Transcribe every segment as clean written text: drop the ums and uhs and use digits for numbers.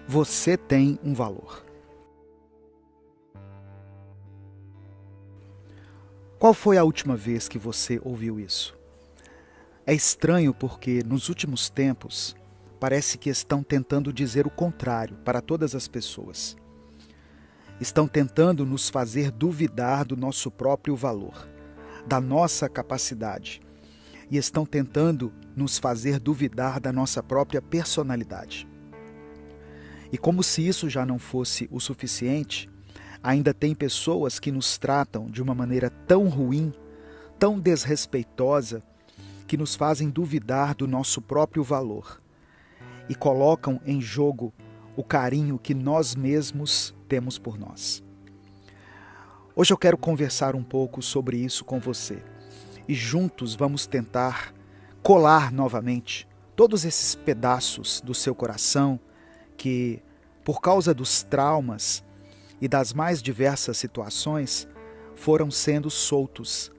Você tem um valor. Qual foi a última vez que você ouviu isso? É estranho porque, nos últimos tempos, parece que estão tentando dizer o contrário para todas as pessoas. Estão tentando nos fazer duvidar do nosso próprio valor, da nossa capacidade, e estão tentando nos fazer duvidar da nossa própria personalidade. E como se isso já não fosse o suficiente, ainda tem pessoas que nos tratam de uma maneira tão ruim, tão desrespeitosa, que nos fazem duvidar do nosso próprio valor e colocam em jogo o carinho que nós mesmos temos por nós. Hoje eu quero conversar um pouco sobre isso com você e juntos vamos tentar colar novamente todos esses pedaços do seu coração que, por causa dos traumas e das mais diversas situações, foram sendo soltos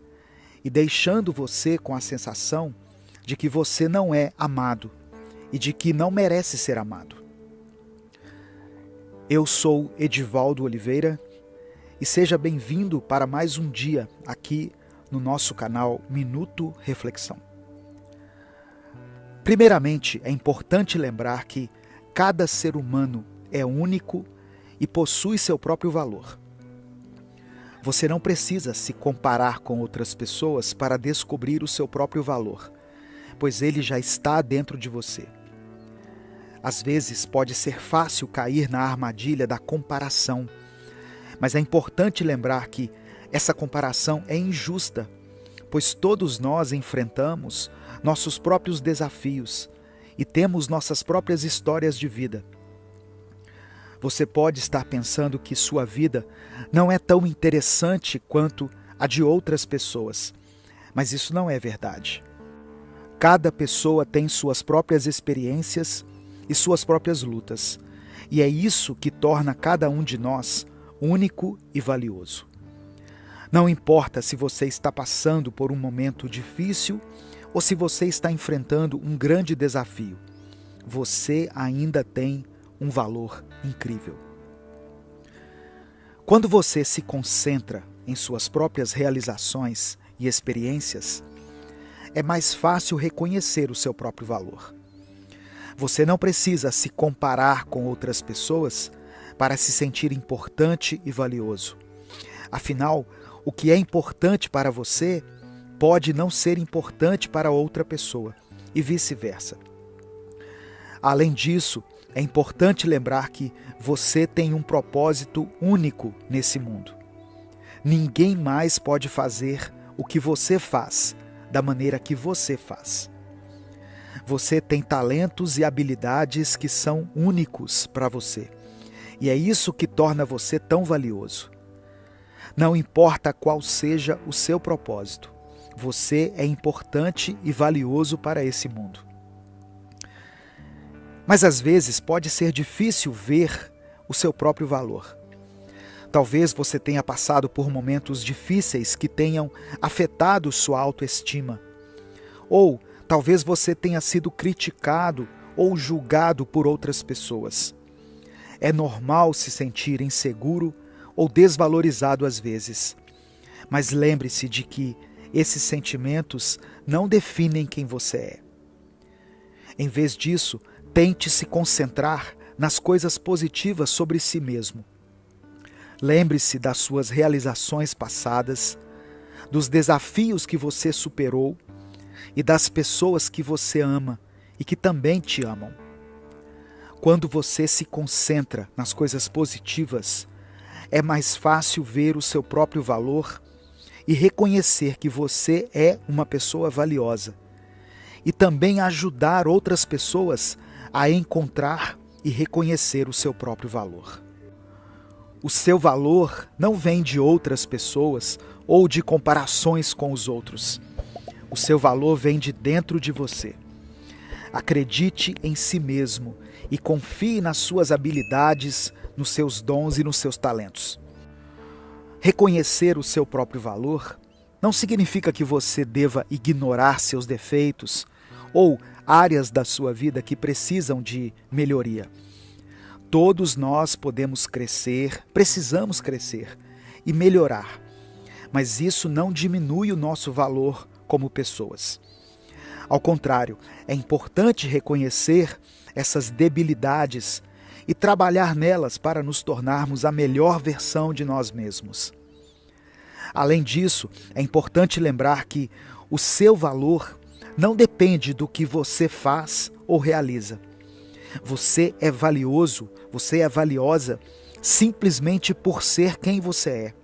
e deixando você com a sensação de que você não é amado e de que não merece ser amado. Eu sou Edivaldo Oliveira e seja bem-vindo para mais um dia aqui no nosso canal Minuto Reflexão. Primeiramente, é importante lembrar que cada ser humano é único e possui seu próprio valor. Você não precisa se comparar com outras pessoas para descobrir o seu próprio valor, pois ele já está dentro de você. Às vezes pode ser fácil cair na armadilha da comparação, mas é importante lembrar que essa comparação é injusta, pois todos nós enfrentamos nossos próprios desafios e temos nossas próprias histórias de vida. Você pode estar pensando que sua vida não é tão interessante quanto a de outras pessoas, mas isso não é verdade. Cada pessoa tem suas próprias experiências e suas próprias lutas, e é isso que torna cada um de nós único e valioso. Não importa se você está passando por um momento difícil ou se você está enfrentando um grande desafio, você ainda tem um valor incrível. Quando você se concentra em suas próprias realizações e experiências, é mais fácil reconhecer o seu próprio valor. Você não precisa se comparar com outras pessoas para se sentir importante e valioso. Afinal, o que é importante para você pode não ser importante para outra pessoa, e vice-versa. Além disso, é importante lembrar que você tem um propósito único nesse mundo. Ninguém mais pode fazer o que você faz, da maneira que você faz. Você tem talentos e habilidades que são únicos para você. E é isso que torna você tão valioso. Não importa qual seja o seu propósito, você é importante e valioso para esse mundo. Mas às vezes pode ser difícil ver o seu próprio valor. Talvez você tenha passado por momentos difíceis que tenham afetado sua autoestima. Ou talvez você tenha sido criticado ou julgado por outras pessoas. É normal se sentir inseguro ou desvalorizado às vezes. Mas lembre-se de que esses sentimentos não definem quem você é. Em vez disso, tente se concentrar nas coisas positivas sobre si mesmo. Lembre-se das suas realizações passadas, dos desafios que você superou e das pessoas que você ama e que também te amam. Quando você se concentra nas coisas positivas, é mais fácil ver o seu próprio valor e reconhecer que você é uma pessoa valiosa. E também ajudar outras pessoas a encontrar e reconhecer o seu próprio valor. O seu valor não vem de outras pessoas ou de comparações com os outros. O seu valor vem de dentro de você. Acredite em si mesmo e confie nas suas habilidades, nos seus dons e nos seus talentos. Reconhecer o seu próprio valor não significa que você deva ignorar seus defeitos ou áreas da sua vida que precisam de melhoria. Todos nós podemos crescer, precisamos crescer e melhorar, mas isso não diminui o nosso valor como pessoas. Ao contrário, é importante reconhecer essas debilidades e trabalhar nelas para nos tornarmos a melhor versão de nós mesmos. Além disso, é importante lembrar que o seu valor não depende do que você faz ou realiza. Você é valioso, você é valiosa simplesmente por ser quem você é.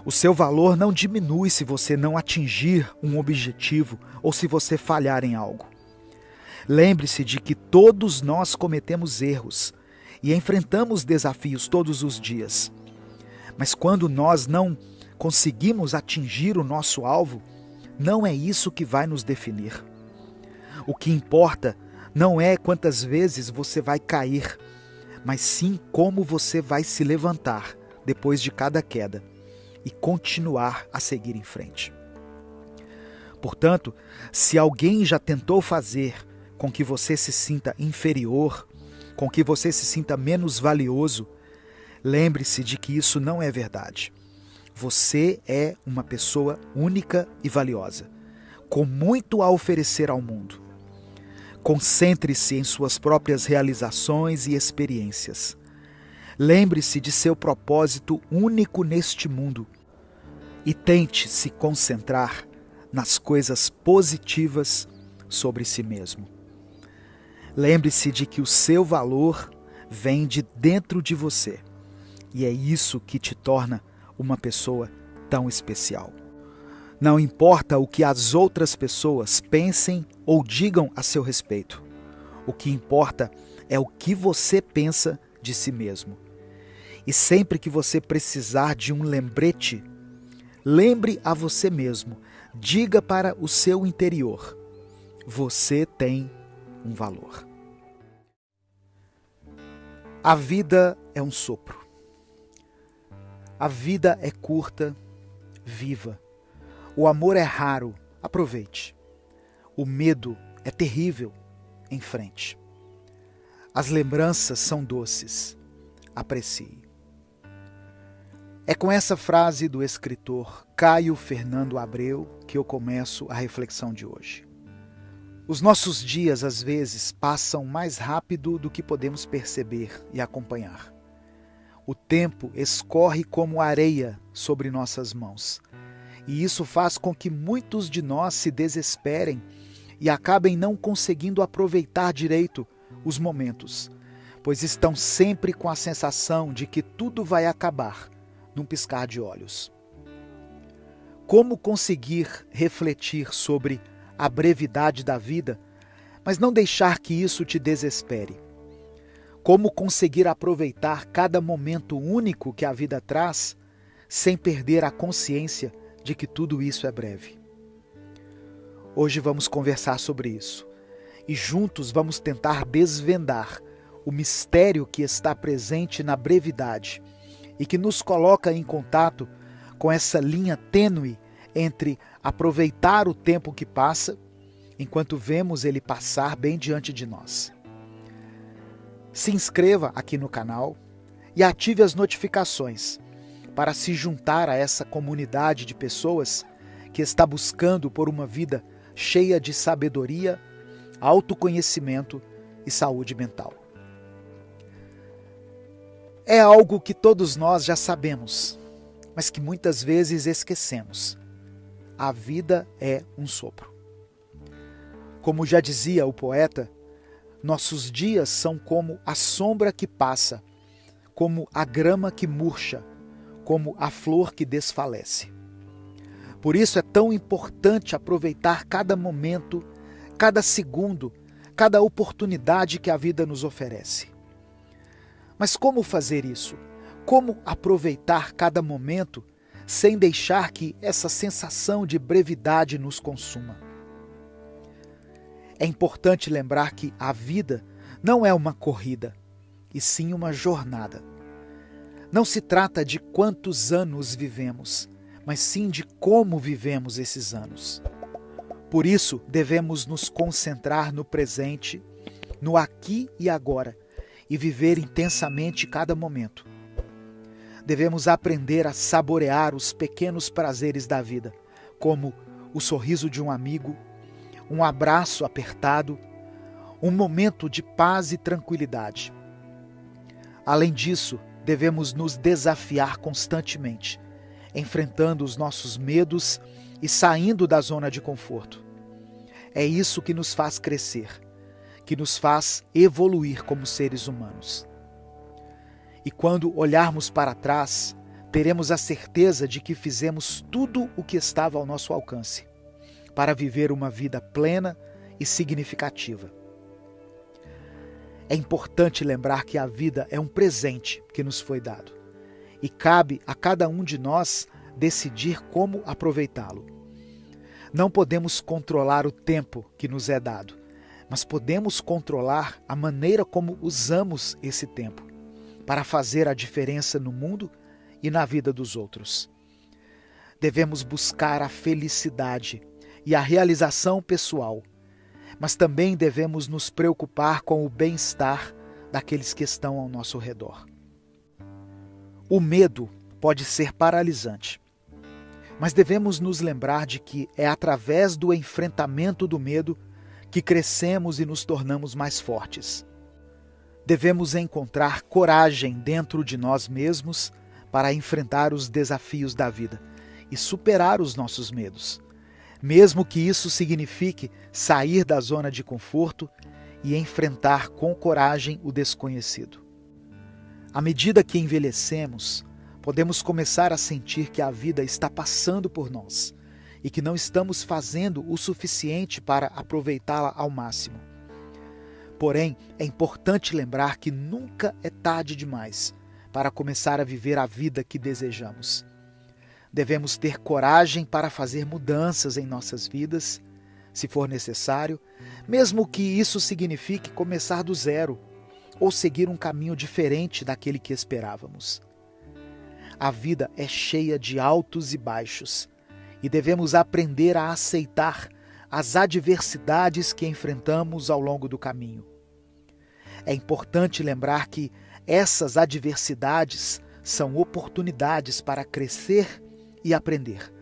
O seu valor não diminui se você não atingir um objetivo ou se você falhar em algo. Lembre-se de que todos nós cometemos erros e enfrentamos desafios todos os dias. Mas quando nós não conseguimos atingir o nosso alvo, não é isso que vai nos definir. O que importa não é quantas vezes você vai cair, mas sim como você vai se levantar depois de cada queda e continuar a seguir em frente. Portanto, se alguém já tentou fazer com que você se sinta inferior, com que você se sinta menos valioso, lembre-se de que isso não é verdade. Você é uma pessoa única e valiosa, com muito a oferecer ao mundo. Concentre-se em suas próprias realizações e experiências. Lembre-se de seu propósito único neste mundo e tente se concentrar nas coisas positivas sobre si mesmo. Lembre-se de que o seu valor vem de dentro de você e é isso que te torna uma pessoa tão especial. Não importa o que as outras pessoas pensem ou digam a seu respeito. O que importa é o que você pensa de si mesmo. E sempre que você precisar de um lembrete, lembre a você mesmo, diga para o seu interior: você tem um valor. A vida é um sopro. A vida é curta, viva. O amor é raro, aproveite. O medo é terrível, enfrente. As lembranças são doces, aprecie. É com essa frase do escritor Caio Fernando Abreu que eu começo a reflexão de hoje. Os nossos dias, às vezes, passam mais rápido do que podemos perceber e acompanhar. O tempo escorre como areia sobre nossas mãos. E isso faz com que muitos de nós se desesperem e acabem não conseguindo aproveitar direito os momentos, pois estão sempre com a sensação de que tudo vai acabar num piscar de olhos. Como conseguir refletir sobre a brevidade da vida, mas não deixar que isso te desespere? Como conseguir aproveitar cada momento único que a vida traz, sem perder a consciência de que tudo isso é breve? Hoje vamos conversar sobre isso e juntos vamos tentar desvendar o mistério que está presente na brevidade e que nos coloca em contato com essa linha tênue entre aproveitar o tempo que passa enquanto vemos ele passar bem diante de nós. Se inscreva aqui no canal e ative as notificações para se juntar a essa comunidade de pessoas que está buscando por uma vida cheia de sabedoria, autoconhecimento e saúde mental. É algo que todos nós já sabemos, mas que muitas vezes esquecemos. A vida é um sopro. Como já dizia o poeta, nossos dias são como a sombra que passa, como a grama que murcha, como a flor que desfalece. Por isso é tão importante aproveitar cada momento, cada segundo, cada oportunidade que a vida nos oferece. Mas como fazer isso? Como aproveitar cada momento sem deixar que essa sensação de brevidade nos consuma? É importante lembrar que a vida não é uma corrida, e sim uma jornada. Não se trata de quantos anos vivemos, mas sim de como vivemos esses anos. Por isso, devemos nos concentrar no presente, no aqui e agora, e viver intensamente cada momento. Devemos aprender a saborear os pequenos prazeres da vida, como o sorriso de um amigo, um abraço apertado, um momento de paz e tranquilidade. Além disso, devemos nos desafiar constantemente, enfrentando os nossos medos e saindo da zona de conforto. É isso que nos faz crescer, que nos faz evoluir como seres humanos. E quando olharmos para trás, teremos a certeza de que fizemos tudo o que estava ao nosso alcance para viver uma vida plena e significativa. É importante lembrar que a vida é um presente que nos foi dado e cabe a cada um de nós decidir como aproveitá-lo. Não podemos controlar o tempo que nos é dado, mas podemos controlar a maneira como usamos esse tempo para fazer a diferença no mundo e na vida dos outros. Devemos buscar a felicidade e a realização pessoal, mas também devemos nos preocupar com o bem-estar daqueles que estão ao nosso redor. O medo pode ser paralisante, mas devemos nos lembrar de que é através do enfrentamento do medo que crescemos e nos tornamos mais fortes. Devemos encontrar coragem dentro de nós mesmos para enfrentar os desafios da vida e superar os nossos medos, mesmo que isso signifique sair da zona de conforto e enfrentar com coragem o desconhecido. À medida que envelhecemos, podemos começar a sentir que a vida está passando por nós e que não estamos fazendo o suficiente para aproveitá-la ao máximo. Porém, é importante lembrar que nunca é tarde demais para começar a viver a vida que desejamos. Devemos ter coragem para fazer mudanças em nossas vidas, se for necessário, mesmo que isso signifique começar do zero ou seguir um caminho diferente daquele que esperávamos. A vida é cheia de altos e baixos e devemos aprender a aceitar as adversidades que enfrentamos ao longo do caminho. É importante lembrar que essas adversidades são oportunidades para crescer e aprender,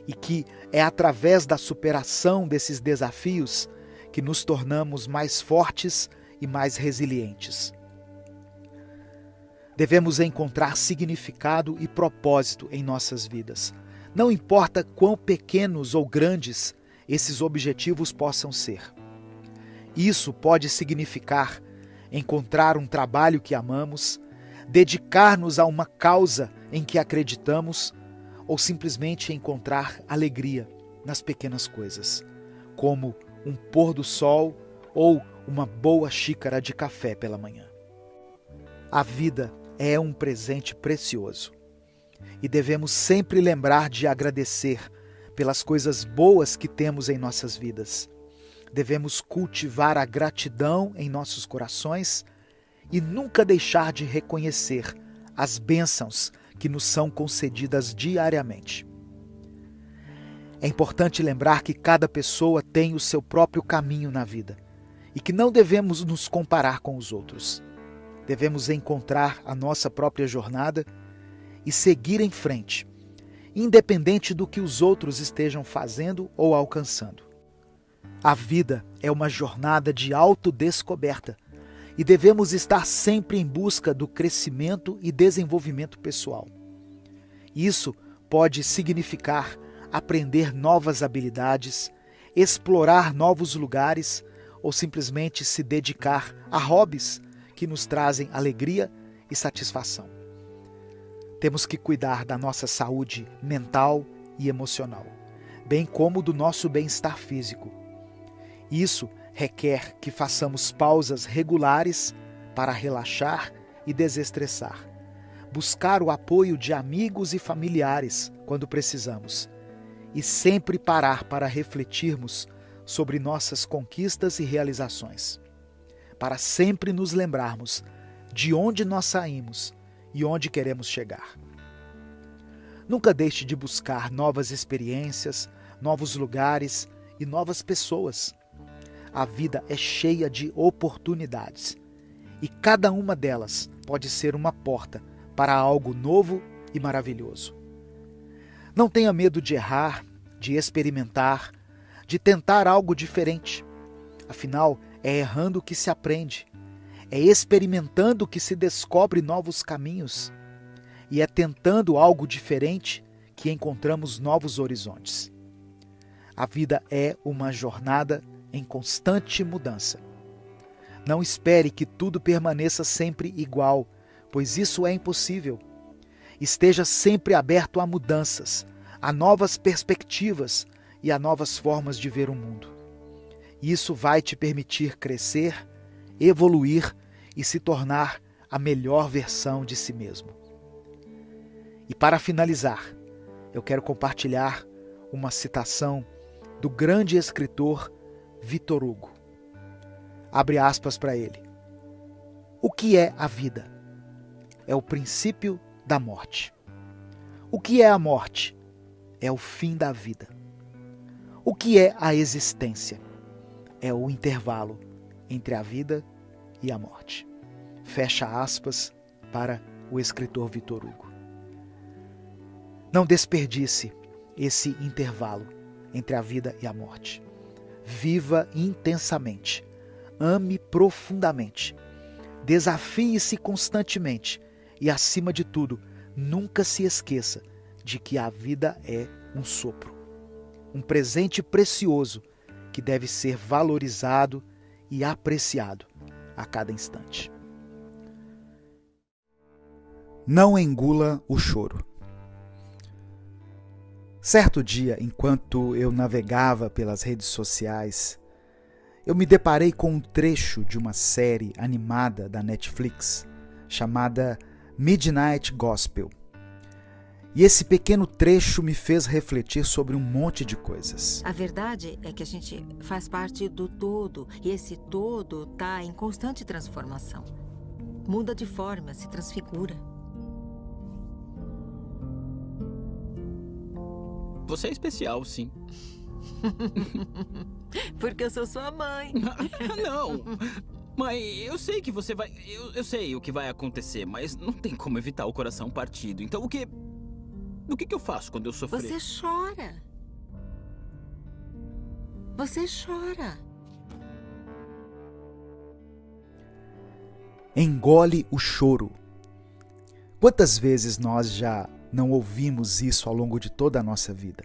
e que é através da superação desses desafios que nos tornamos mais fortes e mais resilientes. Devemos encontrar significado e propósito em nossas vidas. Não importa quão pequenos ou grandes esses objetivos possam ser. Isso pode significar encontrar um trabalho que amamos, dedicar-nos a uma causa em que acreditamos ou simplesmente encontrar alegria nas pequenas coisas, como um pôr do sol ou uma boa xícara de café pela manhã. A vida é um presente precioso e devemos sempre lembrar de agradecer pelas coisas boas que temos em nossas vidas. Devemos cultivar a gratidão em nossos corações e nunca deixar de reconhecer as bênçãos que nos são concedidas diariamente. É importante lembrar que cada pessoa tem o seu próprio caminho na vida e que não devemos nos comparar com os outros. Devemos encontrar a nossa própria jornada e seguir em frente, independente do que os outros estejam fazendo ou alcançando. A vida é uma jornada de autodescoberta e devemos estar sempre em busca do crescimento e desenvolvimento pessoal. Isso pode significar aprender novas habilidades, explorar novos lugares ou simplesmente se dedicar a hobbies que nos trazem alegria e satisfação. Temos que cuidar da nossa saúde mental e emocional, bem como do nosso bem-estar físico. Isso requer que façamos pausas regulares para relaxar e desestressar, buscar o apoio de amigos e familiares quando precisamos, e sempre parar para refletirmos sobre nossas conquistas e realizações, para sempre nos lembrarmos de onde nós saímos e onde queremos chegar. Nunca deixe de buscar novas experiências, novos lugares e novas pessoas. A vida é cheia de oportunidades e cada uma delas pode ser uma porta para algo novo e maravilhoso. Não tenha medo de errar, de experimentar, de tentar algo diferente. Afinal, é errando que se aprende, é experimentando que se descobre novos caminhos e é tentando algo diferente que encontramos novos horizontes. A vida é uma jornada em constante mudança. Não espere que tudo permaneça sempre igual, pois isso é impossível. Esteja sempre aberto a mudanças, a novas perspectivas e a novas formas de ver o mundo. Isso vai te permitir crescer, evoluir e se tornar a melhor versão de si mesmo. E para finalizar, eu quero compartilhar uma citação do grande escritor Victor Hugo. Abre aspas para ele. O que é a vida? É o princípio da morte. O que é a morte? É o fim da vida. O que é a existência? É o intervalo entre a vida e a morte. Fecha aspas para o escritor Victor Hugo. Não desperdice esse intervalo entre a vida e a morte. Viva intensamente. Ame profundamente. Desafie-se constantemente e, acima de tudo, nunca se esqueça de que a vida é um sopro, um presente precioso que deve ser valorizado e apreciado a cada instante. Não engula o choro. Certo dia, enquanto eu navegava pelas redes sociais, eu me deparei com um trecho de uma série animada da Netflix chamada Midnight Gospel. E esse pequeno trecho me fez refletir sobre um monte de coisas. A verdade é que a gente faz parte do todo, e esse todo está em constante transformação. Muda de forma, se transfigura. Você é especial, sim. Porque eu sou sua mãe. Não, mãe, eu sei que você vai... Eu sei o que vai acontecer, mas não tem como evitar o coração partido. Então o que eu faço quando eu sofrer? Você chora. Você chora. Engole o choro. Quantas vezes nós já não ouvimos isso ao longo de toda a nossa vida?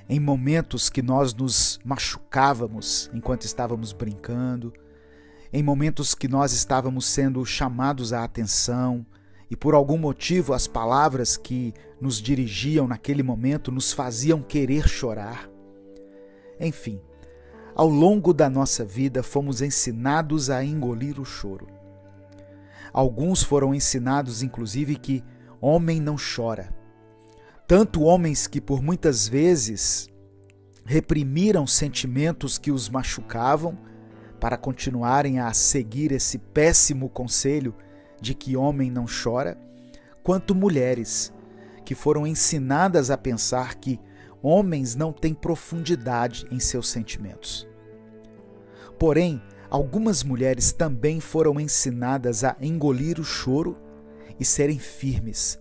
Em momentos que nós nos machucávamos enquanto estávamos brincando, em momentos que nós estávamos sendo chamados à atenção e por algum motivo as palavras que nos dirigiam naquele momento nos faziam querer chorar. Enfim, ao longo da nossa vida fomos ensinados a engolir o choro. Alguns foram ensinados, inclusive, que homem não chora. Tanto homens que por muitas vezes reprimiram sentimentos que os machucavam para continuarem a seguir esse péssimo conselho de que homem não chora, quanto mulheres que foram ensinadas a pensar que homens não têm profundidade em seus sentimentos. Porém, algumas mulheres também foram ensinadas a engolir o choro e serem firmes,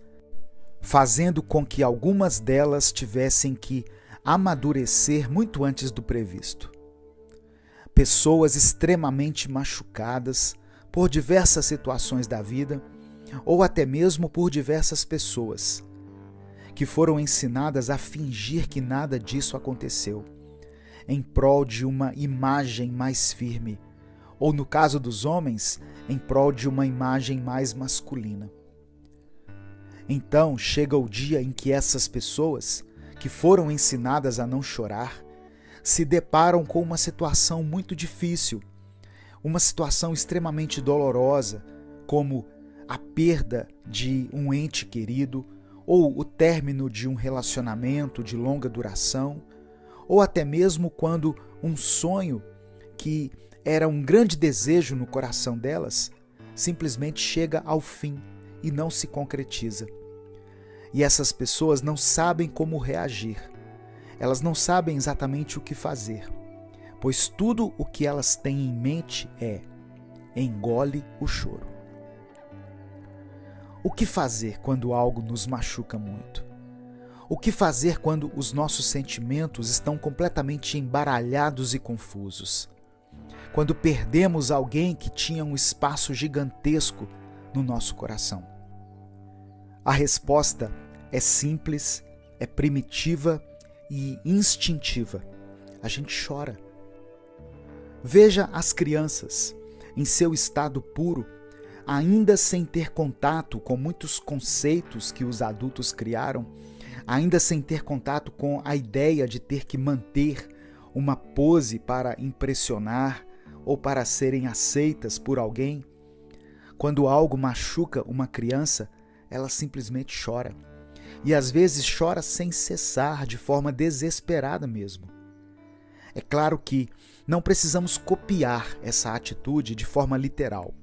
fazendo com que algumas delas tivessem que amadurecer muito antes do previsto. Pessoas extremamente machucadas por diversas situações da vida, ou até mesmo por diversas pessoas, que foram ensinadas a fingir que nada disso aconteceu, em prol de uma imagem mais firme, ou no caso dos homens, em prol de uma imagem mais masculina. Então chega o dia em que essas pessoas, que foram ensinadas a não chorar, se deparam com uma situação muito difícil, uma situação extremamente dolorosa, como a perda de um ente querido, ou o término de um relacionamento de longa duração, ou até mesmo quando um sonho que era um grande desejo no coração delas, simplesmente chega ao fim e não se concretiza. E essas pessoas não sabem como reagir. Elas não sabem exatamente o que fazer, pois tudo o que elas têm em mente é: engole o choro. O que fazer quando algo nos machuca muito? O que fazer quando os nossos sentimentos estão completamente embaralhados e confusos? Quando perdemos alguém que tinha um espaço gigantesco no nosso coração? A resposta é simples, é primitiva e instintiva. A gente chora. Veja as crianças, em seu estado puro, ainda sem ter contato com muitos conceitos que os adultos criaram, ainda sem ter contato com a ideia de ter que manter uma pose para impressionar ou para serem aceitas por alguém. Quando algo machuca uma criança, ela simplesmente chora. E às vezes chora sem cessar, de forma desesperada mesmo. É claro que não precisamos copiar essa atitude de forma literal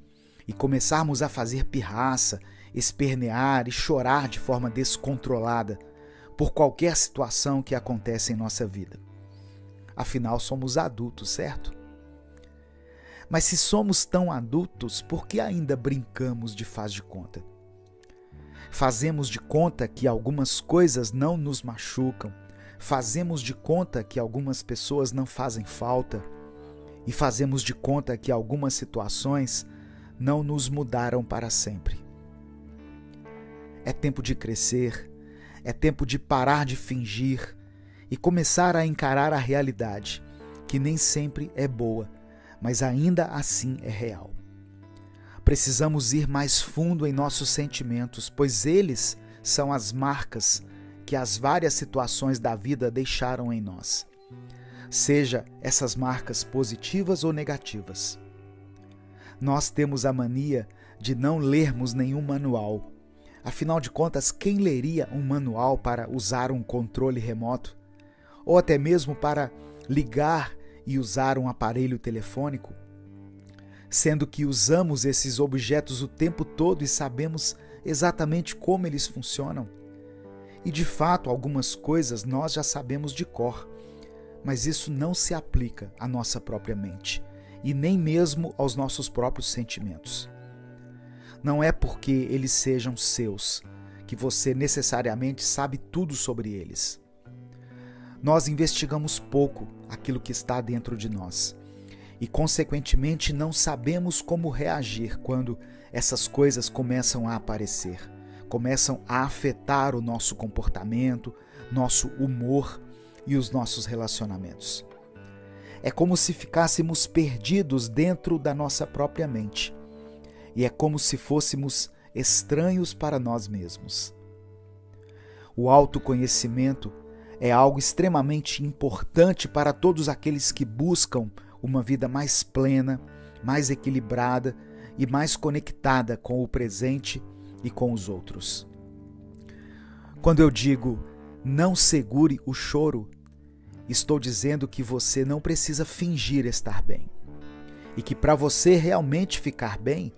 e começarmos a fazer pirraça, espernear e chorar de forma descontrolada por qualquer situação que acontece em nossa vida. Afinal, somos adultos, certo? Mas se somos tão adultos, por que ainda brincamos de faz de conta? Fazemos de conta que algumas coisas não nos machucam, fazemos de conta que algumas pessoas não fazem falta e fazemos de conta que algumas situações não nos mudaram para sempre. É tempo de crescer, é tempo de parar de fingir e começar a encarar a realidade, que nem sempre é boa, mas ainda assim é real. Precisamos ir mais fundo em nossos sentimentos, pois eles são as marcas que as várias situações da vida deixaram em nós, seja essas marcas positivas ou negativas. Nós temos a mania de não lermos nenhum manual. Afinal de contas, quem leria um manual para usar um controle remoto? Ou até mesmo para ligar e usar um aparelho telefônico? Sendo que usamos esses objetos o tempo todo e sabemos exatamente como eles funcionam. E de fato, algumas coisas nós já sabemos de cor, mas isso não se aplica à nossa própria mente e nem mesmo aos nossos próprios sentimentos. Não é porque eles sejam seus que você necessariamente sabe tudo sobre eles. Nós investigamos pouco aquilo que está dentro de nós e, consequentemente, não sabemos como reagir quando essas coisas começam a aparecer, começam a afetar o nosso comportamento, nosso humor e os nossos relacionamentos. É como se ficássemos perdidos dentro da nossa própria mente. E é como se fôssemos estranhos para nós mesmos. O autoconhecimento é algo extremamente importante para todos aqueles que buscam uma vida mais plena, mais equilibrada e mais conectada com o presente e com os outros. Quando eu digo não segure o choro, estou dizendo que você não precisa fingir estar bem. E que para você realmente ficar bem,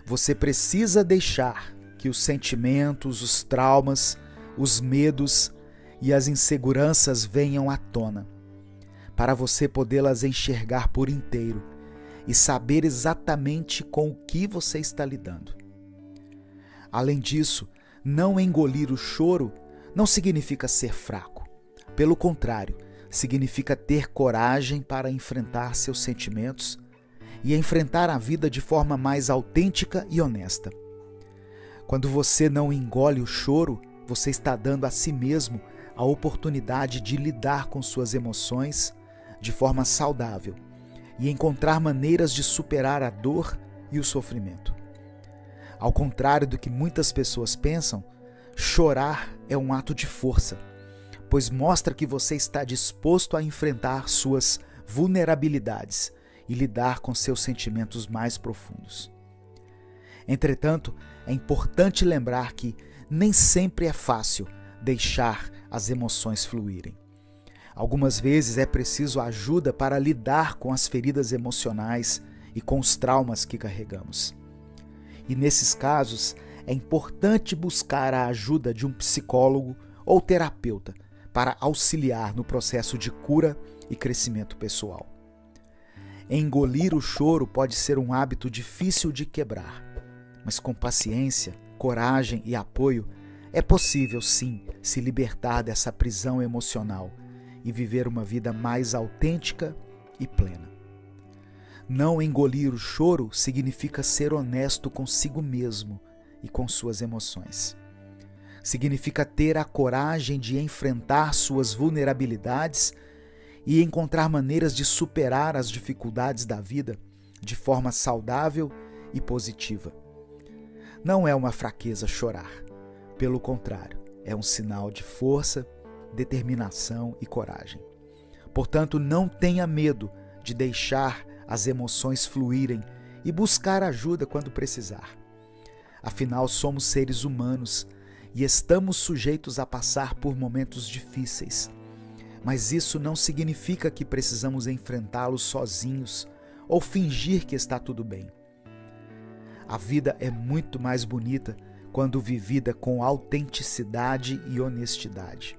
você precisa deixar que os sentimentos, os traumas, os medos e as inseguranças venham à tona, para você podê-las enxergar por inteiro e saber exatamente com o que você está lidando. Além disso, não engolir o choro não significa ser fraco. Pelo contrário, significa ter coragem para enfrentar seus sentimentos e enfrentar a vida de forma mais autêntica e honesta. Quando você não engole o choro, você está dando a si mesmo a oportunidade de lidar com suas emoções de forma saudável e encontrar maneiras de superar a dor e o sofrimento. Ao contrário do que muitas pessoas pensam, chorar é um ato de força, pois mostra que você está disposto a enfrentar suas vulnerabilidades e lidar com seus sentimentos mais profundos. Entretanto, é importante lembrar que nem sempre é fácil deixar as emoções fluírem. Algumas vezes é preciso ajuda para lidar com as feridas emocionais e com os traumas que carregamos. E nesses casos, é importante buscar a ajuda de um psicólogo ou terapeuta para auxiliar no processo de cura e crescimento pessoal. Engolir o choro pode ser um hábito difícil de quebrar, mas com paciência, coragem e apoio, é possível sim se libertar dessa prisão emocional e viver uma vida mais autêntica e plena. Não engolir o choro significa ser honesto consigo mesmo e com suas emoções. Significa ter a coragem de enfrentar suas vulnerabilidades e encontrar maneiras de superar as dificuldades da vida de forma saudável e positiva. Não é uma fraqueza chorar. Pelo contrário, é um sinal de força, determinação e coragem. Portanto, não tenha medo de deixar as emoções fluírem e buscar ajuda quando precisar. Afinal, somos seres humanos e estamos sujeitos a passar por momentos difíceis. Mas isso não significa que precisamos enfrentá-los sozinhos ou fingir que está tudo bem. A vida é muito mais bonita quando vivida com autenticidade e honestidade.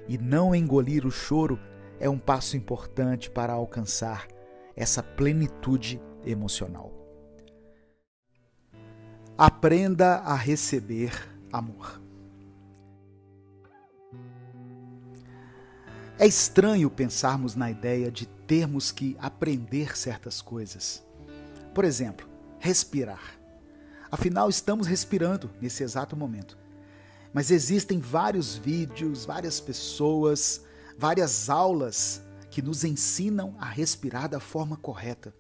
E não engolir o choro é um passo importante para alcançar essa plenitude emocional. Aprenda a receber amor. É estranho pensarmos na ideia de termos que aprender certas coisas. Por exemplo, respirar. Afinal, estamos respirando nesse exato momento. Mas existem vários vídeos, várias pessoas, várias aulas que nos ensinam a respirar da forma correta.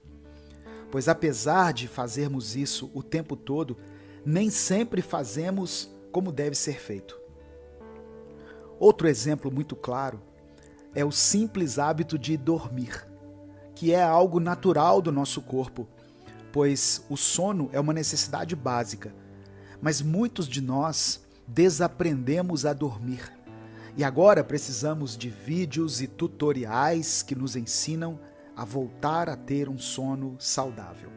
Pois apesar de fazermos isso o tempo todo, nem sempre fazemos como deve ser feito. Outro exemplo muito claro é o simples hábito de dormir, que é algo natural do nosso corpo, pois o sono é uma necessidade básica, mas muitos de nós desaprendemos a dormir. E agora precisamos de vídeos e tutoriais que nos ensinam a voltar a ter um sono saudável.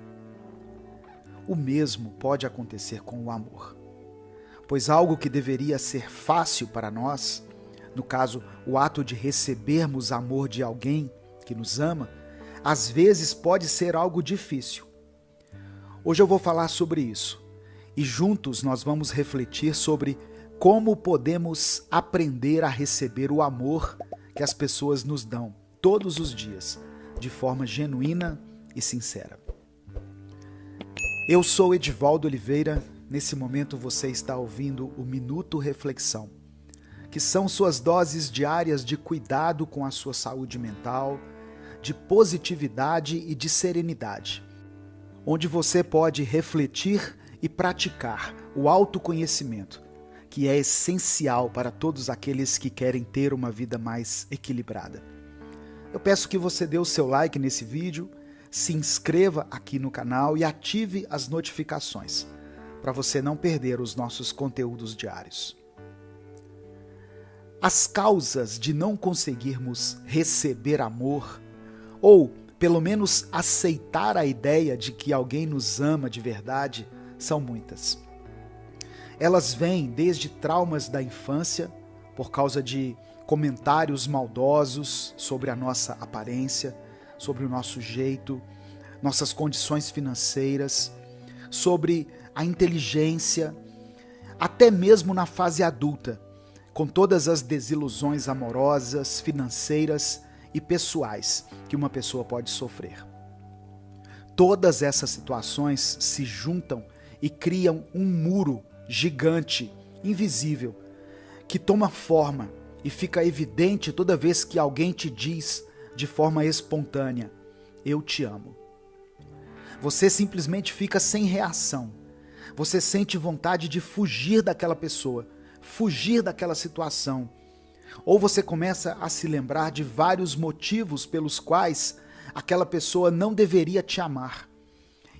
O mesmo pode acontecer com o amor, pois algo que deveria ser fácil para nós, no caso, o ato de recebermos amor de alguém que nos ama, às vezes pode ser algo difícil. Hoje eu vou falar sobre isso e juntos nós vamos refletir sobre como podemos aprender a receber o amor que as pessoas nos dão todos os dias, de forma genuína e sincera. Eu sou Edivaldo Oliveira. Nesse momento você está ouvindo o Minuto Reflexão, que são suas doses diárias de cuidado com a sua saúde mental, de positividade e de serenidade, onde você pode refletir e praticar o autoconhecimento, que é essencial para todos aqueles que querem ter uma vida mais equilibrada. Eu peço que você dê o seu like nesse vídeo, se inscreva aqui no canal e ative as notificações, para você não perder os nossos conteúdos diários. As causas de não conseguirmos receber amor, ou pelo menos aceitar a ideia de que alguém nos ama de verdade, são muitas. Elas vêm desde traumas da infância, por causa de comentários maldosos sobre a nossa aparência, sobre o nosso jeito, nossas condições financeiras, sobre a inteligência, até mesmo na fase adulta, com todas as desilusões amorosas, financeiras e pessoais que uma pessoa pode sofrer. Todas essas situações se juntam e criam um muro gigante, invisível, que toma forma e fica evidente toda vez que alguém te diz de forma espontânea: eu te amo. Você simplesmente fica sem reação. Você sente vontade de fugir daquela pessoa, fugir daquela situação. Ou você começa a se lembrar de vários motivos pelos quais aquela pessoa não deveria te amar.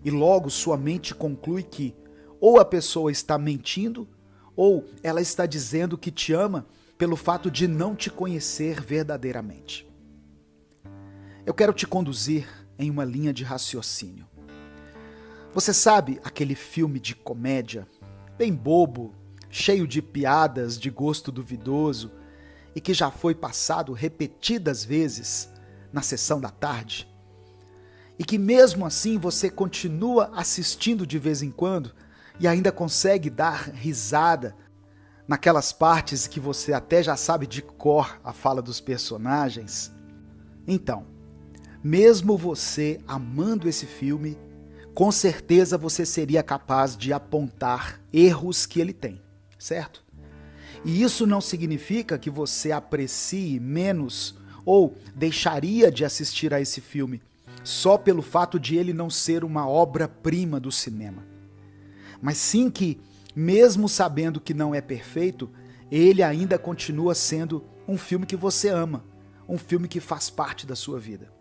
E logo sua mente conclui que ou a pessoa está mentindo, ou ela está dizendo que te ama pelo fato de não te conhecer verdadeiramente. Eu quero te conduzir em uma linha de raciocínio. Você sabe aquele filme de comédia, bem bobo, cheio de piadas de gosto duvidoso e que já foi passado repetidas vezes na sessão da tarde? e que mesmo assim você continua assistindo de vez em quando e ainda consegue dar risada naquelas partes que você até já sabe de cor a fala dos personagens. Então, mesmo você amando esse filme, com certeza você seria capaz de apontar erros que ele tem, certo? E isso não significa que você aprecie menos ou deixaria de assistir a esse filme só pelo fato de ele não ser uma obra-prima do cinema. Mas sim que, mesmo sabendo que não é perfeito, ele ainda continua sendo um filme que você ama, um filme que faz parte da sua vida.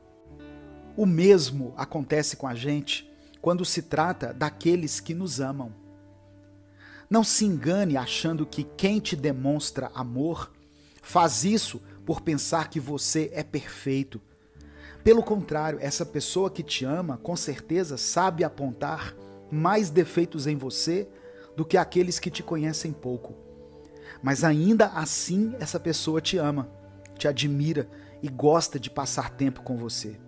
O mesmo acontece com a gente quando se trata daqueles que nos amam. Não se engane achando que quem te demonstra amor faz isso por pensar que você é perfeito. Pelo contrário, essa pessoa que te ama, com certeza, sabe apontar mais defeitos em você do que aqueles que te conhecem pouco. Mas ainda assim, essa pessoa te ama, te admira e gosta de passar tempo com você.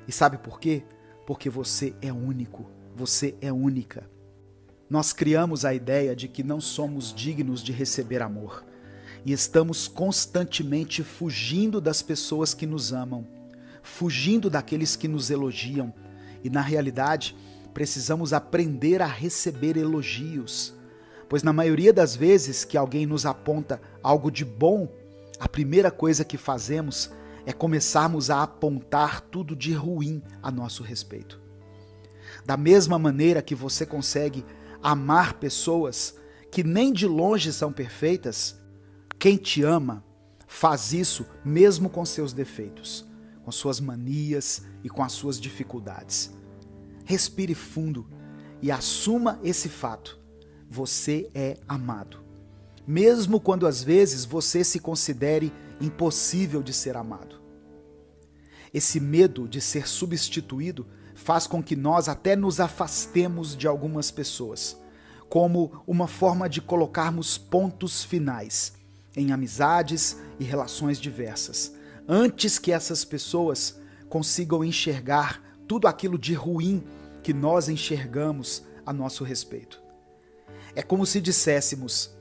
E sabe por quê? Porque você é único, você é única. Nós criamos a ideia de que não somos dignos de receber amor e estamos constantemente fugindo das pessoas que nos amam, fugindo daqueles que nos elogiam e, na realidade, precisamos aprender a receber elogios, pois na maioria das vezes que alguém nos aponta algo de bom, a primeira coisa que fazemos é começarmos a apontar tudo de ruim a nosso respeito. Da mesma maneira que você consegue amar pessoas que nem de longe são perfeitas, quem te ama faz isso mesmo com seus defeitos, com suas manias e com as suas dificuldades. Respire fundo e assuma esse fato. Você é amado. Mesmo quando às vezes você se considere impossível de ser amado. Esse medo de ser substituído faz com que nós até nos afastemos de algumas pessoas, como uma forma de colocarmos pontos finais em amizades e relações diversas, antes que essas pessoas consigam enxergar tudo aquilo de ruim que nós enxergamos a nosso respeito. É como se disséssemos: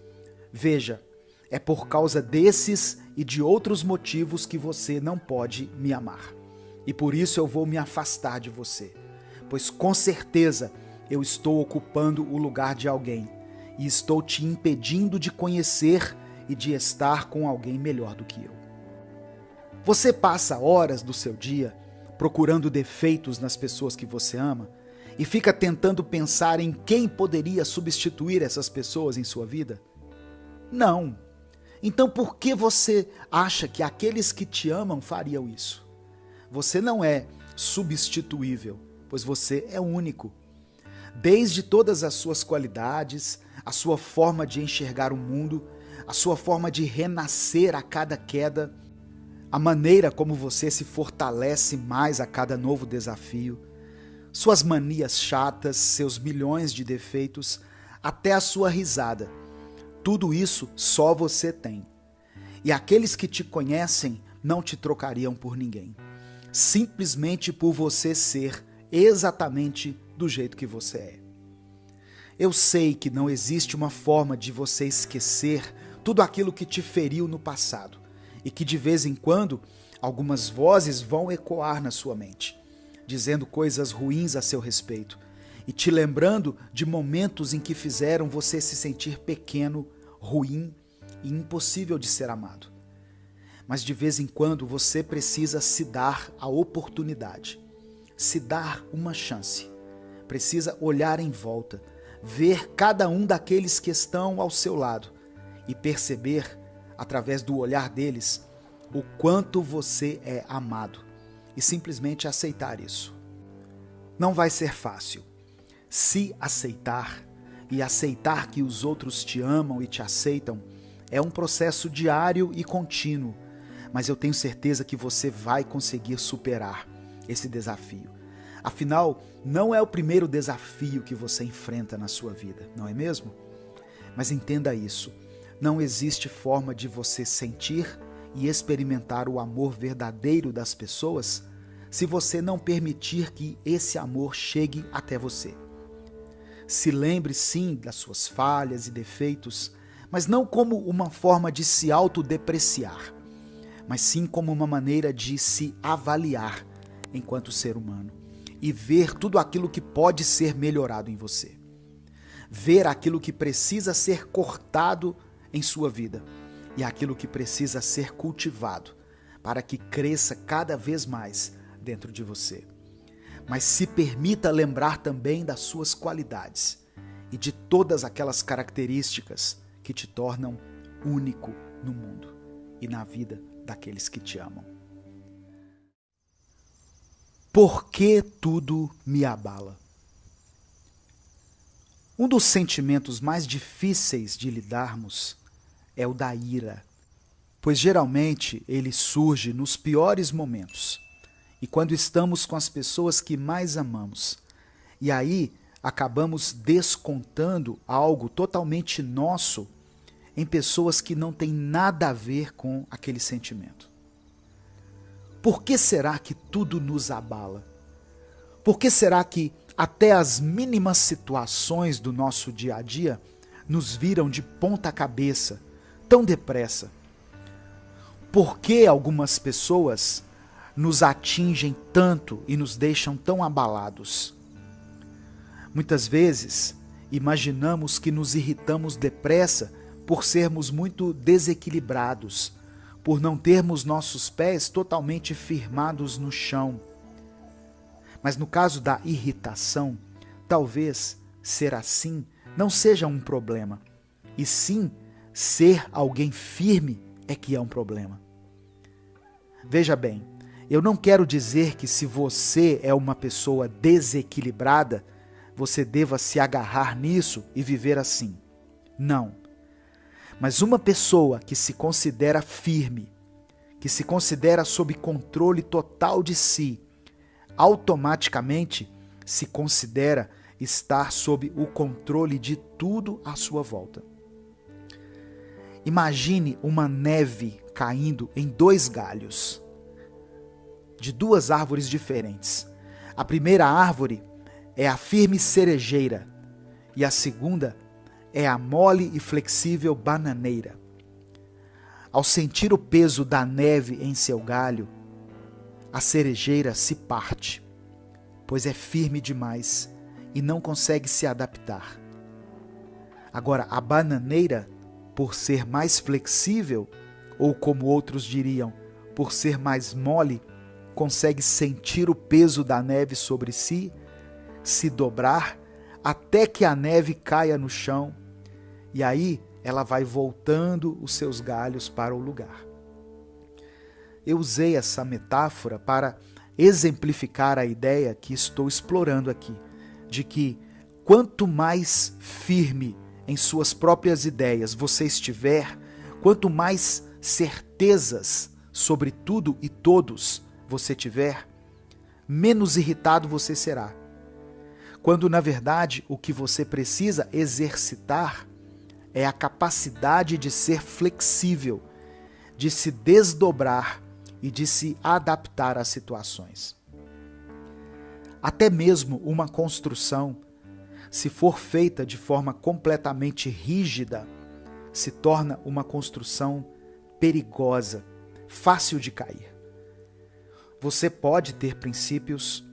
veja, é por causa desses e de outros motivos que você não pode me amar. E por isso eu vou me afastar de você, pois com certeza eu estou ocupando o lugar de alguém e estou te impedindo de conhecer e de estar com alguém melhor do que eu. Você passa horas do seu dia procurando defeitos nas pessoas que você ama e fica tentando pensar em quem poderia substituir essas pessoas em sua vida? Não. Então por que você acha que aqueles que te amam fariam isso? Você não é substituível, pois você é único. Desde todas as suas qualidades, a sua forma de enxergar o mundo, a sua forma de renascer a cada queda, a maneira como você se fortalece mais a cada novo desafio, suas manias chatas, seus milhões de defeitos, até a sua risada. Tudo isso só você tem. E aqueles que te conhecem não te trocariam por ninguém. Simplesmente por você ser exatamente do jeito que você é. Eu sei que não existe uma forma de você esquecer tudo aquilo que te feriu no passado e que de vez em quando algumas vozes vão ecoar na sua mente, dizendo coisas ruins a seu respeito e te lembrando de momentos em que fizeram você se sentir pequeno, ruim e impossível de ser amado. Mas de vez em quando você precisa se dar a oportunidade, se dar uma chance. Precisa olhar em volta, ver cada um daqueles que estão ao seu lado e perceber, através do olhar deles, o quanto você é amado e simplesmente aceitar isso. Não vai ser fácil. Se aceitar e aceitar que os outros te amam e te aceitam é um processo diário e contínuo, mas eu tenho certeza que você vai conseguir superar esse desafio. Afinal, não é o primeiro desafio que você enfrenta na sua vida, não é mesmo? Mas entenda isso, não existe forma de você sentir e experimentar o amor verdadeiro das pessoas se você não permitir que esse amor chegue até você. Se lembre sim das suas falhas e defeitos, mas não como uma forma de se autodepreciar, mas sim como uma maneira de se avaliar enquanto ser humano e ver tudo aquilo que pode ser melhorado em você. Ver aquilo que precisa ser cortado em sua vida e aquilo que precisa ser cultivado para que cresça cada vez mais dentro de você. Mas se permita lembrar também das suas qualidades e de todas aquelas características que te tornam único no mundo e na vida daqueles que te amam. Por que tudo me abala? Um dos sentimentos mais difíceis de lidarmos é o da ira, pois geralmente ele surge nos piores momentos e quando estamos com as pessoas que mais amamos. E aí acabamos descontando algo totalmente nosso em pessoas que não têm nada a ver com aquele sentimento. Por que será que tudo nos abala? Por que será que até as mínimas situações do nosso dia a dia nos viram de ponta cabeça tão depressa? Por que algumas pessoas nos atingem tanto e nos deixam tão abalados? Muitas vezes imaginamos que nos irritamos depressa por sermos muito desequilibrados, por não termos nossos pés totalmente firmados no chão. Mas no caso da irritação, talvez ser assim não seja um problema, e sim ser alguém firme é que é um problema. Veja bem, eu não quero dizer que se você é uma pessoa desequilibrada, você deva se agarrar nisso e viver assim. Não. Mas uma pessoa que se considera firme, que se considera sob controle total de si, automaticamente se considera estar sob o controle de tudo à sua volta. Imagine uma neve caindo em 2 galhos de 2 árvores diferentes. A primeira árvore é a firme cerejeira e a segunda é a mole e flexível bananeira. Ao sentir o peso da neve em seu galho, a cerejeira se parte, pois é firme demais e não consegue se adaptar. Agora, a bananeira, por ser mais flexível, ou como outros diriam, por ser mais mole, consegue sentir o peso da neve sobre si, se dobrar, até que a neve caia no chão, e aí ela vai voltando os seus galhos para o lugar. Eu usei essa metáfora para exemplificar a ideia que estou explorando aqui, de que quanto mais firme em suas próprias ideias você estiver, quanto mais certezas sobre tudo e todos você tiver, menos irritado você será. Quando, na verdade, o que você precisa exercitar é a capacidade de ser flexível, de se desdobrar e de se adaptar às situações. Até mesmo uma construção, se for feita de forma completamente rígida, se torna uma construção perigosa, fácil de cair. Você pode ter princípios,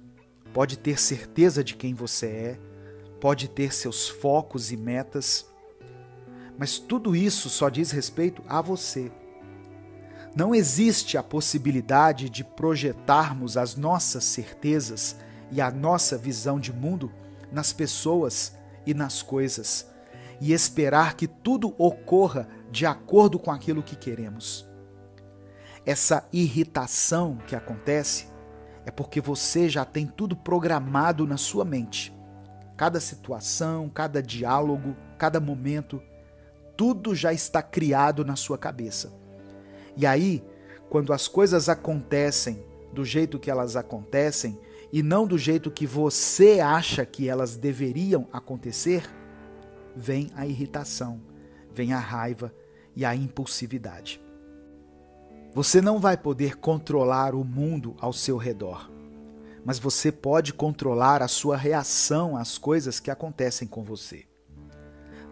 pode ter certeza de quem você é, pode ter seus focos e metas, mas tudo isso só diz respeito a você. Não existe a possibilidade de projetarmos as nossas certezas e a nossa visão de mundo nas pessoas e nas coisas e esperar que tudo ocorra de acordo com aquilo que queremos. Essa irritação que acontece é porque você já tem tudo programado na sua mente. Cada situação, cada diálogo, cada momento, tudo já está criado na sua cabeça. E aí, quando as coisas acontecem do jeito que elas acontecem e não do jeito que você acha que elas deveriam acontecer, vem a irritação, vem a raiva e a impulsividade. Você não vai poder controlar o mundo ao seu redor, mas você pode controlar a sua reação às coisas que acontecem com você.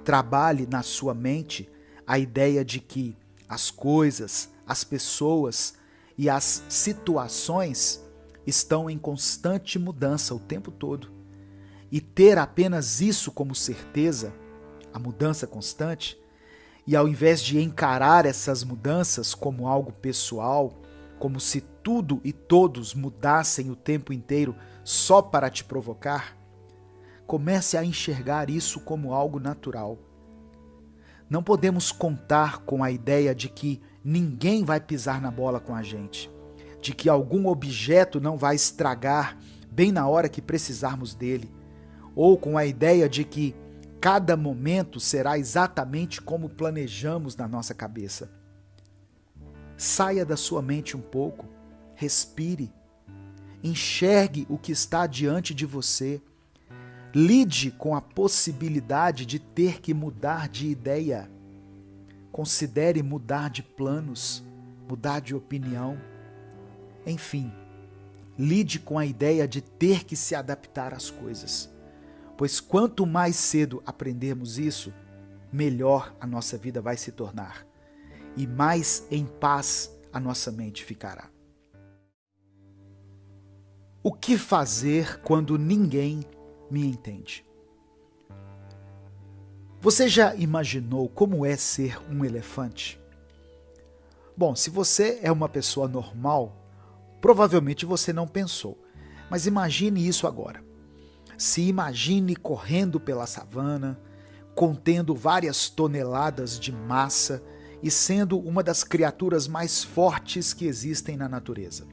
Trabalhe na sua mente a ideia de que as coisas, as pessoas e as situações estão em constante mudança o tempo todo. E ter apenas isso como certeza, a mudança constante, e ao invés de encarar essas mudanças como algo pessoal, como se tudo e todos mudassem o tempo inteiro só para te provocar, comece a enxergar isso como algo natural. Não podemos contar com a ideia de que ninguém vai pisar na bola com a gente, de que algum objeto não vai estragar bem na hora que precisarmos dele, ou com a ideia de que cada momento será exatamente como planejamos na nossa cabeça. Saia da sua mente um pouco, respire, enxergue o que está diante de você, lide com a possibilidade de ter que mudar de ideia. Considere mudar de planos, mudar de opinião. Enfim, lide com a ideia de ter que se adaptar às coisas. Pois quanto mais cedo aprendermos isso, melhor a nossa vida vai se tornar. E mais em paz a nossa mente ficará. O que fazer quando ninguém me entende? Você já imaginou como é ser um elefante? Bom, se você é uma pessoa normal, provavelmente você não pensou. Mas imagine isso agora. Se imagine correndo pela savana, contendo várias toneladas de massa e sendo uma das criaturas mais fortes que existem na natureza.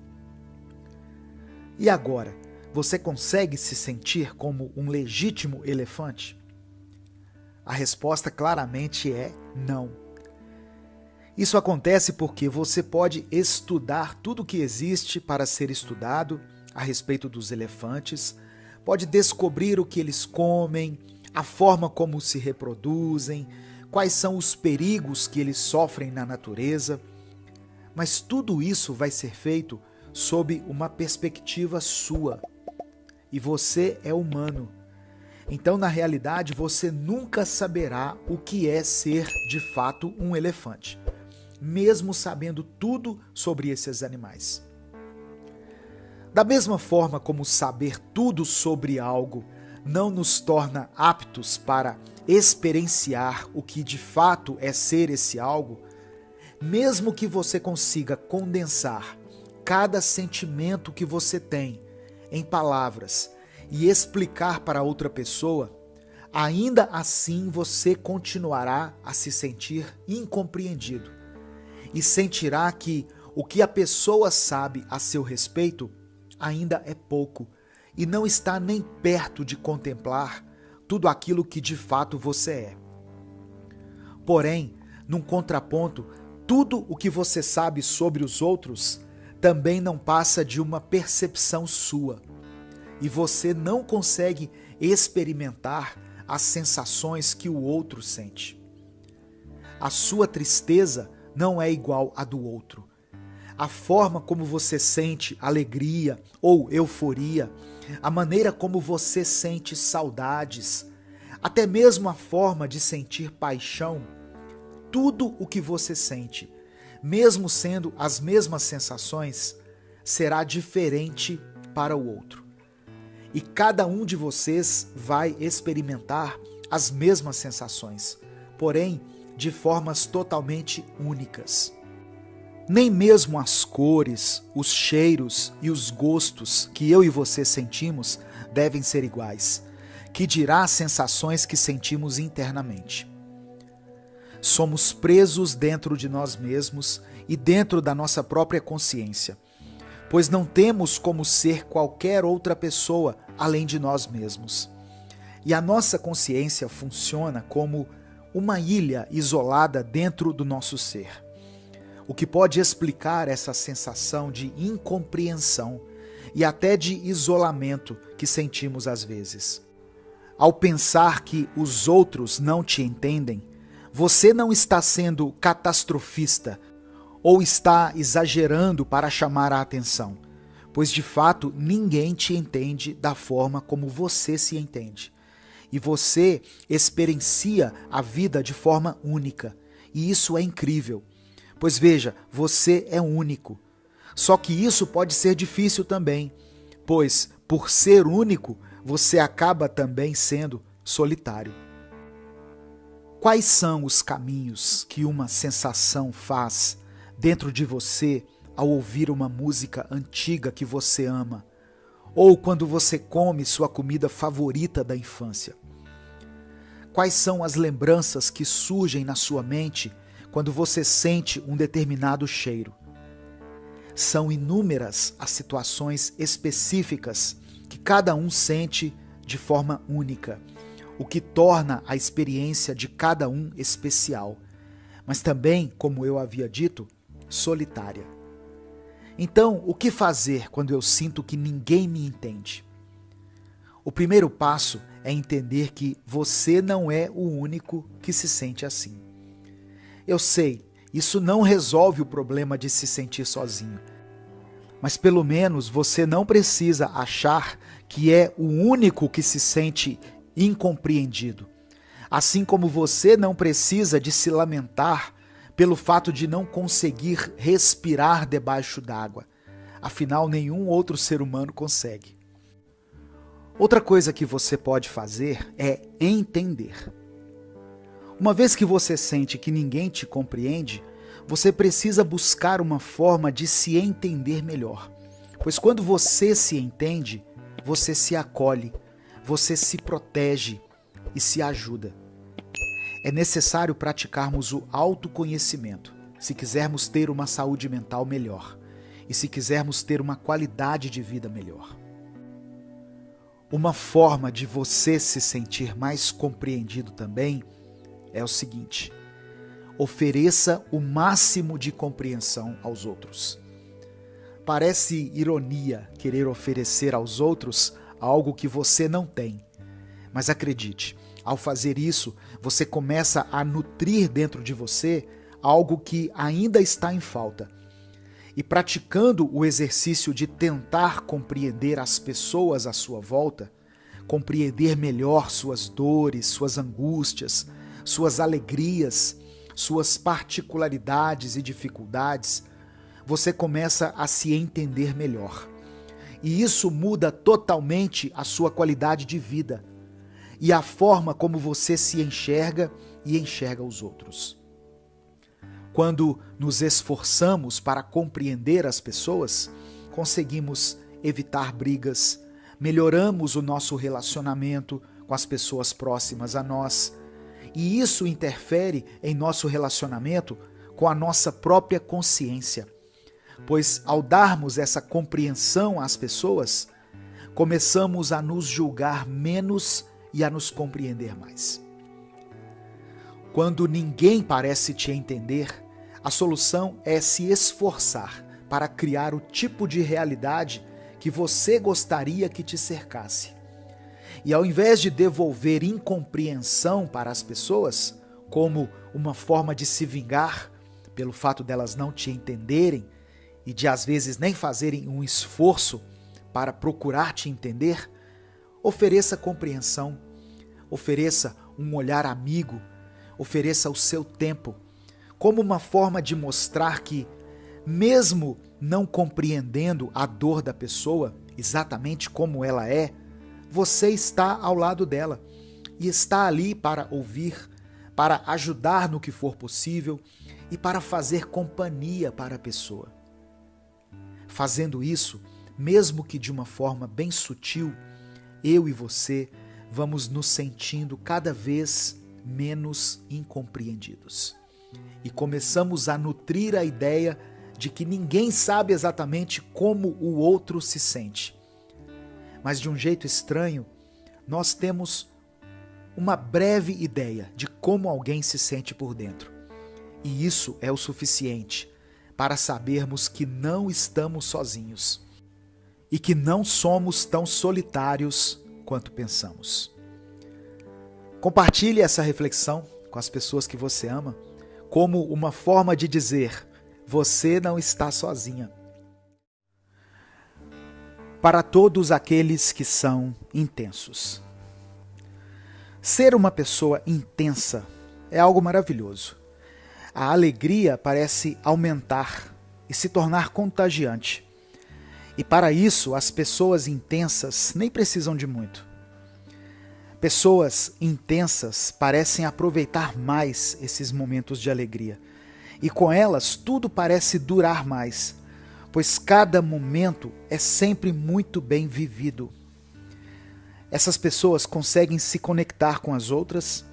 E agora, você consegue se sentir como um legítimo elefante? A resposta claramente é não. Isso acontece porque você pode estudar tudo o que existe para ser estudado a respeito dos elefantes, pode descobrir o que eles comem, a forma como se reproduzem, quais são os perigos que eles sofrem na natureza. Mas tudo isso vai ser feito sob uma perspectiva sua. E você é humano. Então, na realidade, você nunca saberá o que é ser, de fato, um elefante, mesmo sabendo tudo sobre esses animais. Da mesma forma como saber tudo sobre algo não nos torna aptos para experienciar o que de fato é ser esse algo, mesmo que você consiga condensar cada sentimento que você tem em palavras e explicar para outra pessoa, ainda assim você continuará a se sentir incompreendido e sentirá que o que a pessoa sabe a seu respeito ainda é pouco e não está nem perto de contemplar tudo aquilo que de fato você é. Porém, num contraponto, tudo o que você sabe sobre os outros também não passa de uma percepção sua, e você não consegue experimentar as sensações que o outro sente. A sua tristeza não é igual à do outro. A forma como você sente alegria ou euforia, a maneira como você sente saudades, até mesmo a forma de sentir paixão, tudo o que você sente, mesmo sendo as mesmas sensações, será diferente para o outro. E cada um de vocês vai experimentar as mesmas sensações, porém de formas totalmente únicas. Nem mesmo as cores, os cheiros e os gostos que eu e você sentimos devem ser iguais, que dirá as sensações que sentimos internamente. Somos presos dentro de nós mesmos e dentro da nossa própria consciência, pois não temos como ser qualquer outra pessoa além de nós mesmos. E a nossa consciência funciona como uma ilha isolada dentro do nosso ser, o que pode explicar essa sensação de incompreensão e até de isolamento que sentimos às vezes. Ao pensar que os outros não te entendem, você não está sendo catastrofista ou está exagerando para chamar a atenção, pois de fato ninguém te entende da forma como você se entende. E você experiencia a vida de forma única. E isso é incrível. Pois veja, você é único. Só que isso pode ser difícil também, pois por ser único, você acaba também sendo solitário. Quais são os caminhos que uma sensação faz dentro de você ao ouvir uma música antiga que você ama? Ou quando você come sua comida favorita da infância? Quais são as lembranças que surgem na sua mente quando você sente um determinado cheiro? São inúmeras as situações específicas que cada um sente de forma única, o que torna a experiência de cada um especial, mas também, como eu havia dito, solitária. Então, o que fazer quando eu sinto que ninguém me entende? O primeiro passo é entender que você não é o único que se sente assim. Eu sei, isso não resolve o problema de se sentir sozinho, mas pelo menos você não precisa achar que é o único que se sente incompreendido. Assim como você não precisa de se lamentar pelo fato de não conseguir respirar debaixo d'água. Afinal, nenhum outro ser humano consegue. Outra coisa que você pode fazer é entender. Uma vez que você sente que ninguém te compreende, você precisa buscar uma forma de se entender melhor. Pois quando você se entende, você se acolhe, você se protege e se ajuda. É necessário praticarmos o autoconhecimento se quisermos ter uma saúde mental melhor e se quisermos ter uma qualidade de vida melhor. Uma forma de você se sentir mais compreendido também é o seguinte: ofereça o máximo de compreensão aos outros. Parece ironia querer oferecer aos outros algo que você não tem, mas acredite, ao fazer isso, você começa a nutrir dentro de você algo que ainda está em falta. E praticando o exercício de tentar compreender as pessoas à sua volta, compreender melhor suas dores, suas angústias, suas alegrias, suas particularidades e dificuldades, você começa a se entender melhor. E isso muda totalmente a sua qualidade de vida e a forma como você se enxerga e enxerga os outros. Quando nos esforçamos para compreender as pessoas, conseguimos evitar brigas, melhoramos o nosso relacionamento com as pessoas próximas a nós, e isso interfere em nosso relacionamento com a nossa própria consciência, pois ao darmos essa compreensão às pessoas, começamos a nos julgar menos e a nos compreender mais. Quando ninguém parece te entender, a solução é se esforçar para criar o tipo de realidade que você gostaria que te cercasse. E ao invés de devolver incompreensão para as pessoas, como uma forma de se vingar pelo fato delas não te entenderem e de às vezes nem fazerem um esforço para procurar te entender, ofereça compreensão, ofereça um olhar amigo, ofereça o seu tempo, como uma forma de mostrar que, mesmo não compreendendo a dor da pessoa exatamente como ela é, você está ao lado dela e está ali para ouvir, para ajudar no que for possível e para fazer companhia para a pessoa. Fazendo isso, mesmo que de uma forma bem sutil, eu e você vamos nos sentindo cada vez menos incompreendidos. E começamos a nutrir a ideia de que ninguém sabe exatamente como o outro se sente. Mas de um jeito estranho, nós temos uma breve ideia de como alguém se sente por dentro. E isso é o suficiente para sabermos que não estamos sozinhos e que não somos tão solitários quanto pensamos. Compartilhe essa reflexão com as pessoas que você ama, como uma forma de dizer: você não está sozinha. para todos aqueles que são intensos. Ser uma pessoa intensa é algo maravilhoso. A alegria parece aumentar e se tornar contagiante. E para isso, as pessoas intensas nem precisam de muito. Pessoas intensas parecem aproveitar mais esses momentos de alegria. E com elas, tudo parece durar mais, pois cada momento é sempre muito bem vivido. Essas pessoas conseguem se conectar com as outras,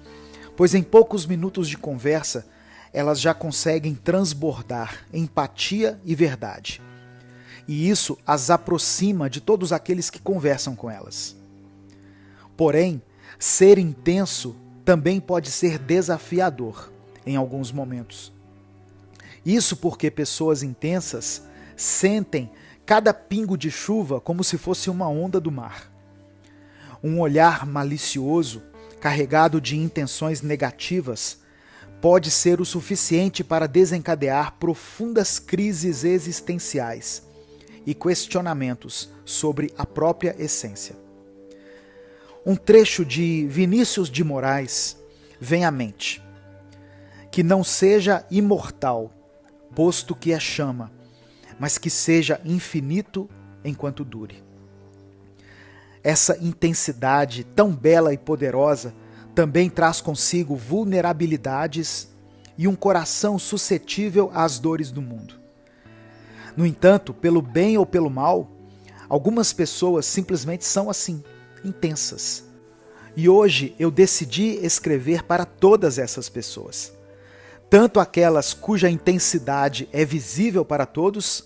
pois em poucos minutos de conversa, elas já conseguem transbordar empatia e verdade. E isso as aproxima de todos aqueles que conversam com elas. Porém, ser intenso também pode ser desafiador em alguns momentos. Isso porque pessoas intensas sentem cada pingo de chuva como se fosse uma onda do mar. Um olhar malicioso, carregado de intenções negativas, pode ser o suficiente para desencadear profundas crises existenciais e questionamentos sobre a própria essência. Um trecho de Vinícius de Moraes vem à mente: que não seja imortal, posto que é chama, mas que seja infinito enquanto dure. Essa intensidade tão bela e poderosa também traz consigo vulnerabilidades e um coração suscetível às dores do mundo. No entanto, pelo bem ou pelo mal, algumas pessoas simplesmente são assim, intensas. E hoje eu decidi escrever para todas essas pessoas. Tanto aquelas cuja intensidade é visível para todos,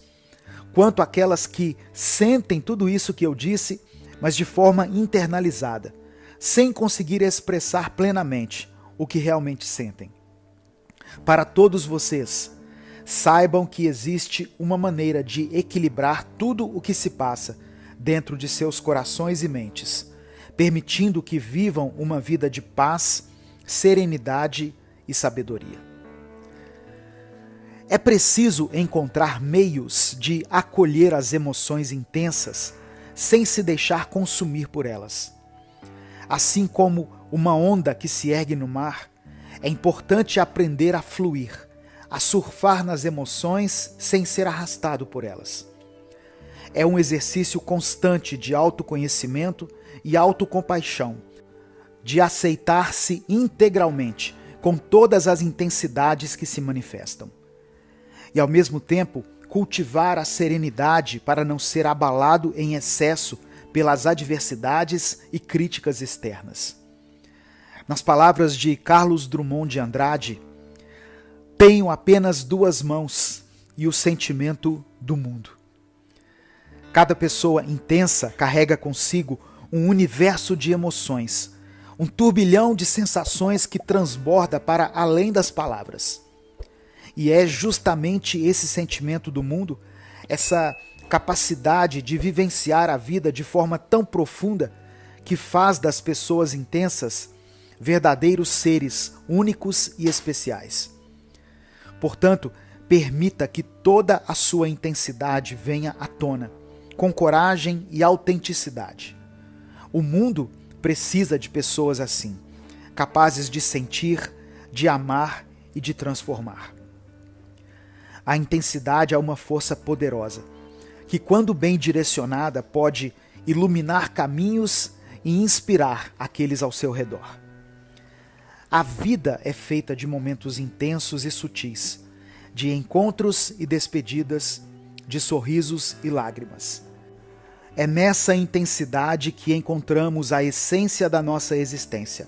quanto aquelas que sentem tudo isso que eu disse, mas de forma internalizada, sem conseguir expressar plenamente o que realmente sentem. Para todos vocês, saibam que existe uma maneira de equilibrar tudo o que se passa dentro de seus corações e mentes, permitindo que vivam uma vida de paz, serenidade e sabedoria. É preciso encontrar meios de acolher as emoções intensas sem se deixar consumir por elas. Assim como uma onda que se ergue no mar, é importante aprender a fluir, a surfar nas emoções sem ser arrastado por elas. É um exercício constante de autoconhecimento e autocompaixão, de aceitar-se integralmente com todas as intensidades que se manifestam. E ao mesmo tempo, cultivar a serenidade para não ser abalado em excesso pelas adversidades e críticas externas. Nas palavras de Carlos Drummond de Andrade, tenho apenas 2 mãos e o sentimento do mundo. Cada pessoa intensa carrega consigo um universo de emoções, um turbilhão de sensações que transborda para além das palavras. E é justamente esse sentimento do mundo, essa capacidade de vivenciar a vida de forma tão profunda, que faz das pessoas intensas verdadeiros seres únicos e especiais. Portanto, permita que toda a sua intensidade venha à tona, com coragem e autenticidade. O mundo precisa de pessoas assim, capazes de sentir, de amar e de transformar. A intensidade é uma força poderosa, que quando bem direcionada pode iluminar caminhos e inspirar aqueles ao seu redor. A vida é feita de momentos intensos e sutis, de encontros e despedidas, de sorrisos e lágrimas. É nessa intensidade que encontramos a essência da nossa existência,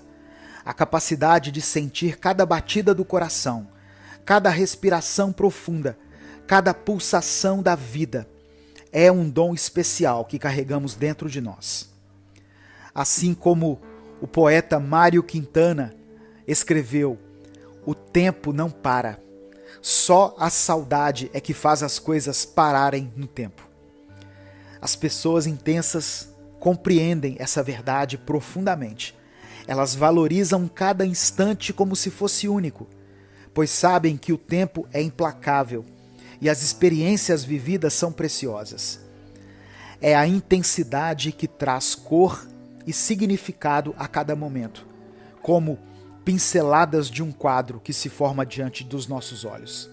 a capacidade de sentir cada batida do coração, cada respiração profunda, cada pulsação da vida. É um dom especial que carregamos dentro de nós. Assim como o poeta Mário Quintana escreveu: o tempo não para, só a saudade é que faz as coisas pararem no tempo. As pessoas intensas compreendem essa verdade profundamente. Elas valorizam cada instante como se fosse único, pois sabem que o tempo é implacável e as experiências vividas são preciosas. É a intensidade que traz cor e significado a cada momento, como pinceladas de um quadro que se forma diante dos nossos olhos.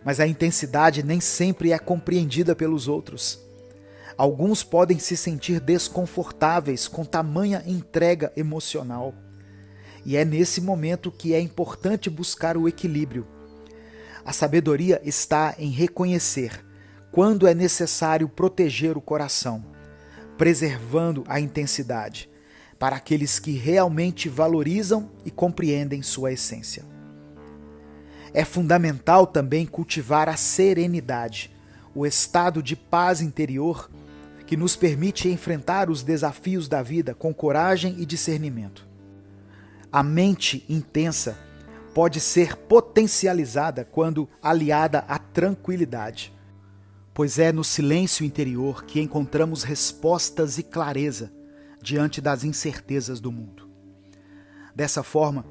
Mas a intensidade nem sempre é compreendida pelos outros. Alguns podem se sentir desconfortáveis com tamanha entrega emocional. E é nesse momento que é importante buscar o equilíbrio. A sabedoria está em reconhecer quando é necessário proteger o coração, preservando a intensidade, para aqueles que realmente valorizam e compreendem sua essência. É fundamental também cultivar a serenidade, o estado de paz interior que nos permite enfrentar os desafios da vida com coragem e discernimento. A mente intensa pode ser potencializada quando aliada à tranquilidade, pois é no silêncio interior que encontramos respostas e clareza diante das incertezas do mundo. Dessa forma,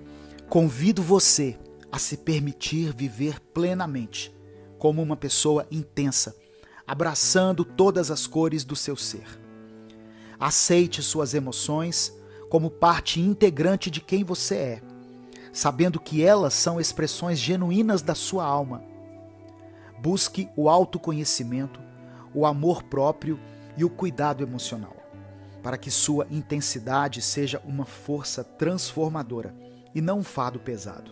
convido você a se permitir viver plenamente, como uma pessoa intensa, abraçando todas as cores do seu ser. Aceite suas emoções como parte integrante de quem você é, sabendo que elas são expressões genuínas da sua alma. Busque o autoconhecimento, o amor próprio e o cuidado emocional, para que sua intensidade seja uma força transformadora e não um fardo pesado.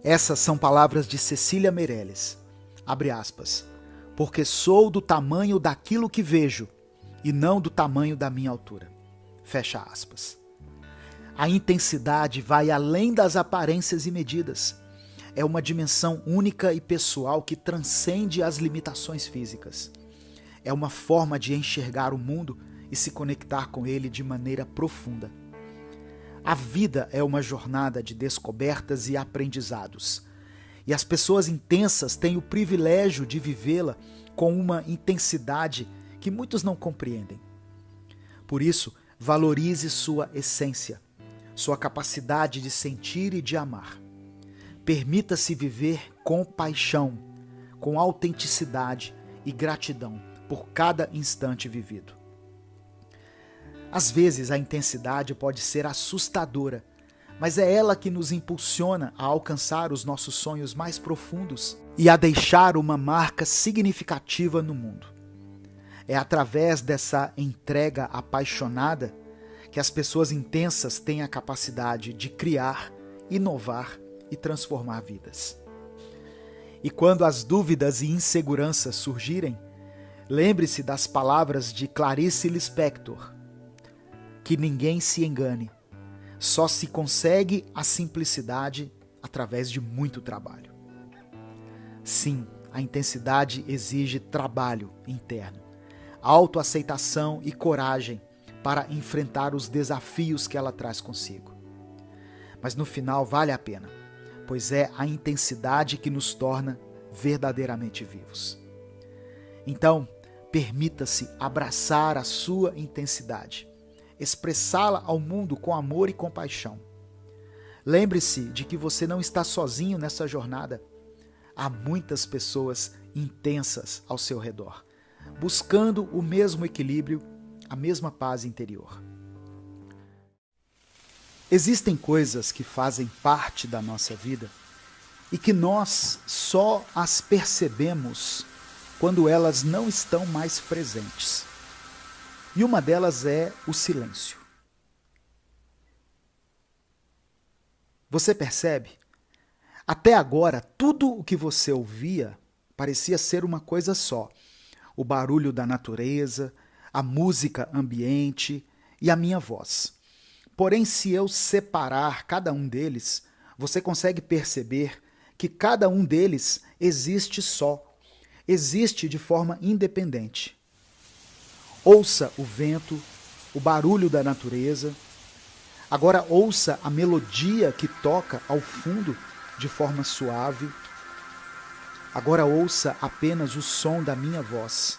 Essas são palavras de Cecília Meirelles, abre aspas, porque sou do tamanho daquilo que vejo e não do tamanho da minha altura, fecha aspas. A intensidade vai além das aparências e medidas. É uma dimensão única e pessoal que transcende as limitações físicas. É uma forma de enxergar o mundo e se conectar com ele de maneira profunda. A vida é uma jornada de descobertas e aprendizados. E as pessoas intensas têm o privilégio de vivê-la com uma intensidade que muitos não compreendem. Por isso, valorize sua essência, sua capacidade de sentir e de amar. Permita-se viver com paixão, com autenticidade e gratidão por cada instante vivido. Às vezes a intensidade pode ser assustadora, mas é ela que nos impulsiona a alcançar os nossos sonhos mais profundos e a deixar uma marca significativa no mundo. É através dessa entrega apaixonada que as pessoas intensas têm a capacidade de criar, inovar e transformar vidas. E quando as dúvidas e inseguranças surgirem, lembre-se das palavras de Clarice Lispector: que ninguém se engane, só se consegue a simplicidade através de muito trabalho. Sim, a intensidade exige trabalho interno, autoaceitação e coragem para enfrentar os desafios que ela traz consigo. Mas no final vale a pena, pois é a intensidade que nos torna verdadeiramente vivos. Então, permita-se abraçar a sua intensidade, expressá-la ao mundo com amor e compaixão. Lembre-se de que você não está sozinho nessa jornada. Há muitas pessoas intensas ao seu redor, buscando o mesmo equilíbrio, a mesma paz interior. Existem coisas que fazem parte da nossa vida e que nós só as percebemos quando elas não estão mais presentes. E uma delas é o silêncio. Você percebe? Até agora, tudo o que você ouvia parecia ser uma coisa só. O barulho da natureza, a música ambiente e a minha voz. Porém, se eu separar cada um deles, você consegue perceber que cada um deles existe só, existe de forma independente. Ouça o vento, o barulho da natureza. Agora ouça a melodia que toca ao fundo de forma suave. Agora ouça apenas o som da minha voz,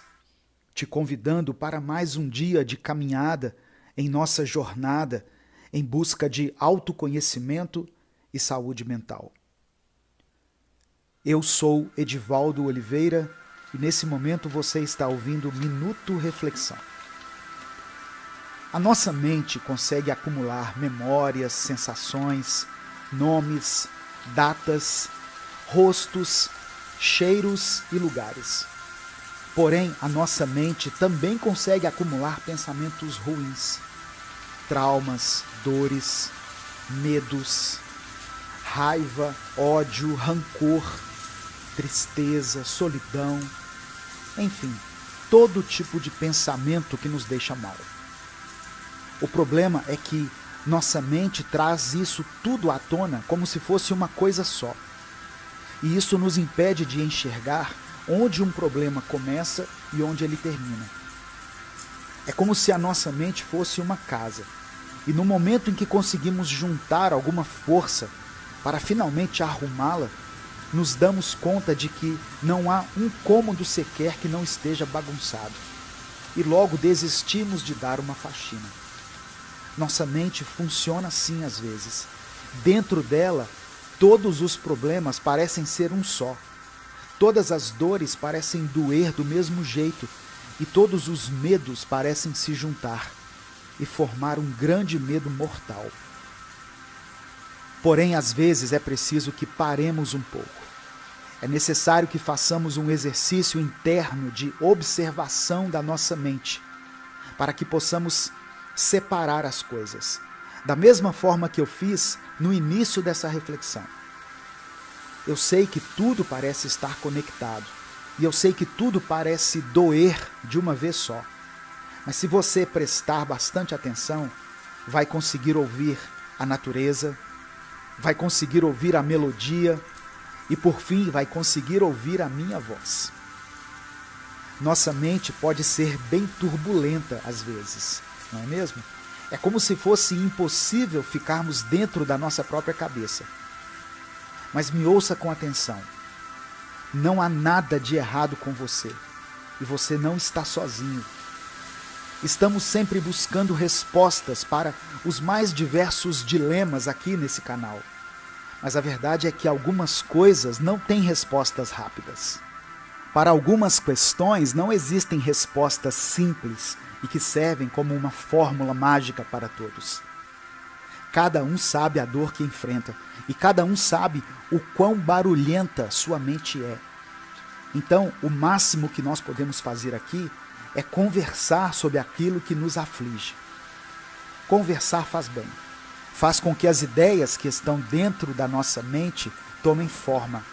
te convidando para mais um dia de caminhada em nossa jornada em busca de autoconhecimento e saúde mental. Eu sou Edivaldo Oliveira E nesse momento você está ouvindo Minuto Reflexão. A nossa mente consegue acumular memórias, sensações, nomes, datas, rostos, cheiros e lugares. Porém, a nossa mente também consegue acumular pensamentos ruins, traumas, dores, medos, raiva, ódio, rancor, tristeza, solidão, enfim, todo tipo de pensamento que nos deixa mal. O problema é que nossa mente traz isso tudo à tona como se fosse uma coisa só. E isso nos impede de enxergar onde um problema começa e onde ele termina. É como se a nossa mente fosse uma casa. E no momento em que conseguimos juntar alguma força para finalmente arrumá-la, nos damos conta de que não há um cômodo sequer que não esteja bagunçado. E logo desistimos de dar uma faxina. Nossa mente funciona assim às vezes. Dentro dela, todos os problemas parecem ser um só. Todas as dores parecem doer do mesmo jeito e todos os medos parecem se juntar e formar um grande medo mortal. Porém, às vezes é preciso que paremos um pouco. É necessário que façamos um exercício interno de observação da nossa mente, para que possamos separar as coisas, da mesma forma que eu fiz no início dessa reflexão. Eu sei que tudo parece estar conectado, e eu sei que tudo parece doer de uma vez só. Mas se você prestar bastante atenção, vai conseguir ouvir a natureza, vai conseguir ouvir a melodia e, por fim, vai conseguir ouvir a minha voz. Nossa mente pode ser bem turbulenta às vezes, não é mesmo? É como se fosse impossível ficarmos dentro da nossa própria cabeça. Mas me ouça com atenção. Não há nada de errado com você e você não está sozinho. Estamos sempre buscando respostas para os mais diversos dilemas aqui nesse canal. Mas a verdade é que algumas coisas não têm respostas rápidas. Para algumas questões não existem respostas simples e que servem como uma fórmula mágica para todos. Cada um sabe a dor que enfrenta e cada um sabe o quão barulhenta sua mente é. Então, o máximo que nós podemos fazer aqui é conversar sobre aquilo que nos aflige. Conversar faz bem. Faz com que as ideias que estão dentro da nossa mente tomem forma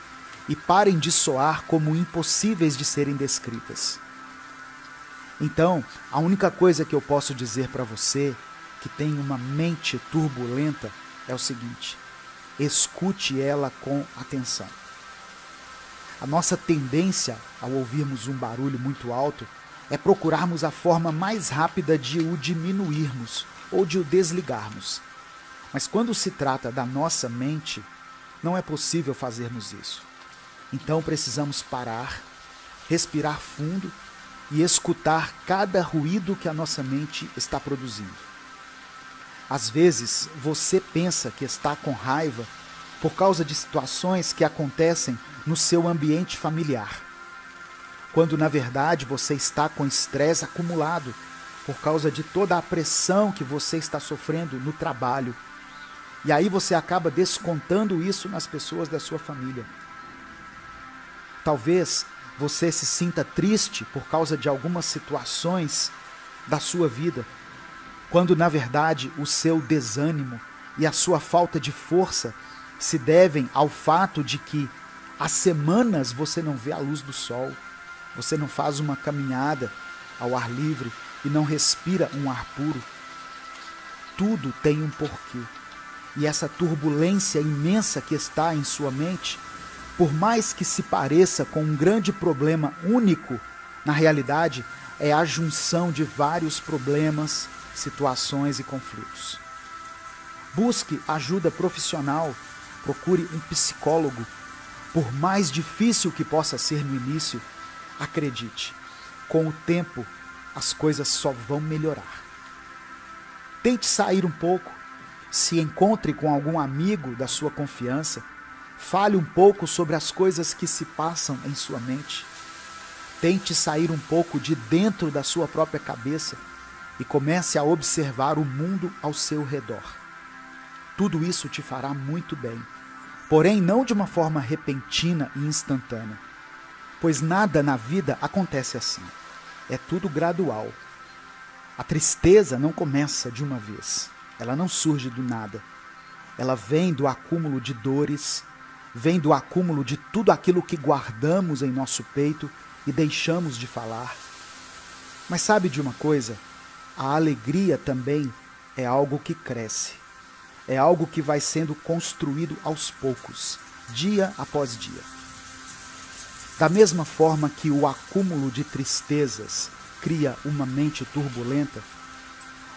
e parem de soar como impossíveis de serem descritas. Então, a única coisa que eu posso dizer para você que tem uma mente turbulenta é o seguinte: escute ela com atenção. A nossa tendência, ao ouvirmos um barulho muito alto, é procurarmos a forma mais rápida de o diminuirmos ou de o desligarmos. Mas quando se trata da nossa mente, não é possível fazermos isso. Então precisamos parar, respirar fundo e escutar cada ruído que a nossa mente está produzindo. Às vezes, você pensa que está com raiva por causa de situações que acontecem no seu ambiente familiar, quando na verdade você está com estresse acumulado por causa de toda a pressão que você está sofrendo no trabalho. E aí você acaba descontando isso nas pessoas da sua família. Talvez você se sinta triste por causa de algumas situações da sua vida, quando na verdade o seu desânimo e a sua falta de força se devem ao fato de que há semanas você não vê a luz do sol, você não faz uma caminhada ao ar livre e não respira um ar puro. Tudo tem um porquê. E essa turbulência imensa que está em sua mente, por mais que se pareça com um grande problema único, na realidade é a junção de vários problemas, situações e conflitos. Busque ajuda profissional, procure um psicólogo. Por mais difícil que possa ser no início, acredite, com o tempo as coisas só vão melhorar. Tente sair um pouco, se encontre com algum amigo da sua confiança, fale um pouco sobre as coisas que se passam em sua mente. Tente sair um pouco de dentro da sua própria cabeça e comece a observar o mundo ao seu redor. Tudo isso te fará muito bem, porém não de uma forma repentina e instantânea, pois nada na vida acontece assim. É tudo gradual. A tristeza não começa de uma vez, ela não surge do nada. Ela vem do acúmulo de dores, vem do acúmulo de tudo aquilo que guardamos em nosso peito e deixamos de falar. Mas sabe de uma coisa? A alegria também é algo que cresce. É algo que vai sendo construído aos poucos, dia após dia. Da mesma forma que o acúmulo de tristezas cria uma mente turbulenta,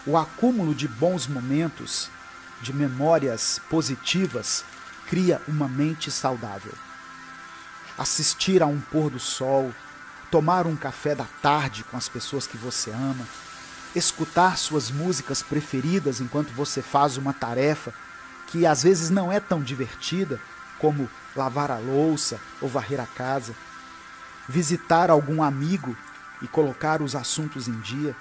o acúmulo de bons momentos, de memórias positivas, cria uma mente saudável. Assistir a um pôr do sol, tomar um café da tarde com as pessoas que você ama, escutar suas músicas preferidas enquanto você faz uma tarefa que às vezes não é tão divertida, como lavar a louça ou varrer a casa, visitar algum amigo e colocar os assuntos em dia,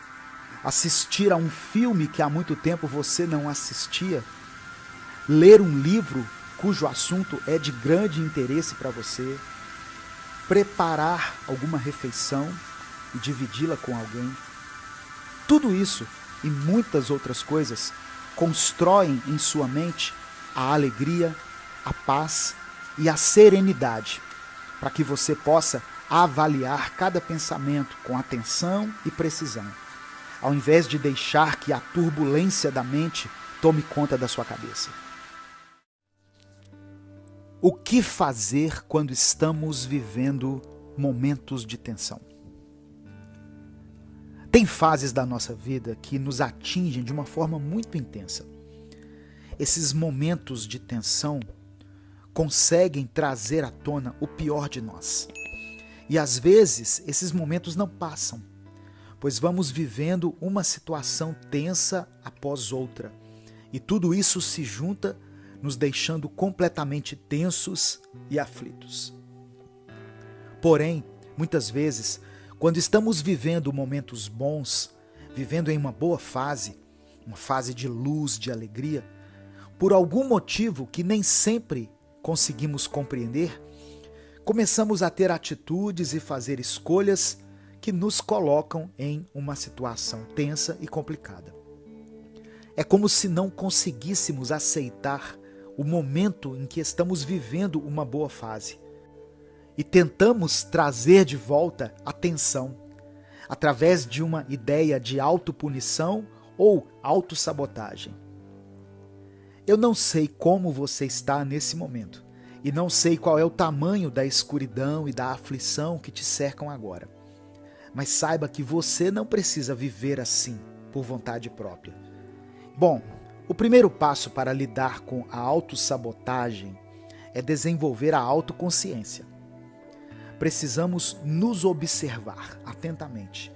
assistir a um filme que há muito tempo você não assistia, ler um livro cujo assunto é de grande interesse para você, preparar alguma refeição e dividi-la com alguém. Tudo isso e muitas outras coisas constroem em sua mente a alegria, a paz e a serenidade, para que você possa avaliar cada pensamento com atenção e precisão, ao invés de deixar que a turbulência da mente tome conta da sua cabeça. O que fazer quando estamos vivendo momentos de tensão? Tem fases da nossa vida que nos atingem de uma forma muito intensa. Esses momentos de tensão conseguem trazer à tona o pior de nós. E às vezes esses momentos não passam, pois vamos vivendo uma situação tensa após outra. E tudo isso se junta, nos deixando completamente tensos e aflitos. Porém, muitas vezes, quando estamos vivendo momentos bons, vivendo em uma boa fase, uma fase de luz, de alegria, por algum motivo que nem sempre conseguimos compreender, começamos a ter atitudes e fazer escolhas que nos colocam em uma situação tensa e complicada. É como se não conseguíssemos aceitar o momento em que estamos vivendo uma boa fase e tentamos trazer de volta a tensão através de uma ideia de autopunição ou autossabotagem. Eu não sei como você está nesse momento e não sei qual é o tamanho da escuridão e da aflição que te cercam agora. Mas saiba que você não precisa viver assim por vontade própria. Bom, o primeiro passo para lidar com a autossabotagem é desenvolver a autoconsciência. Precisamos nos observar atentamente,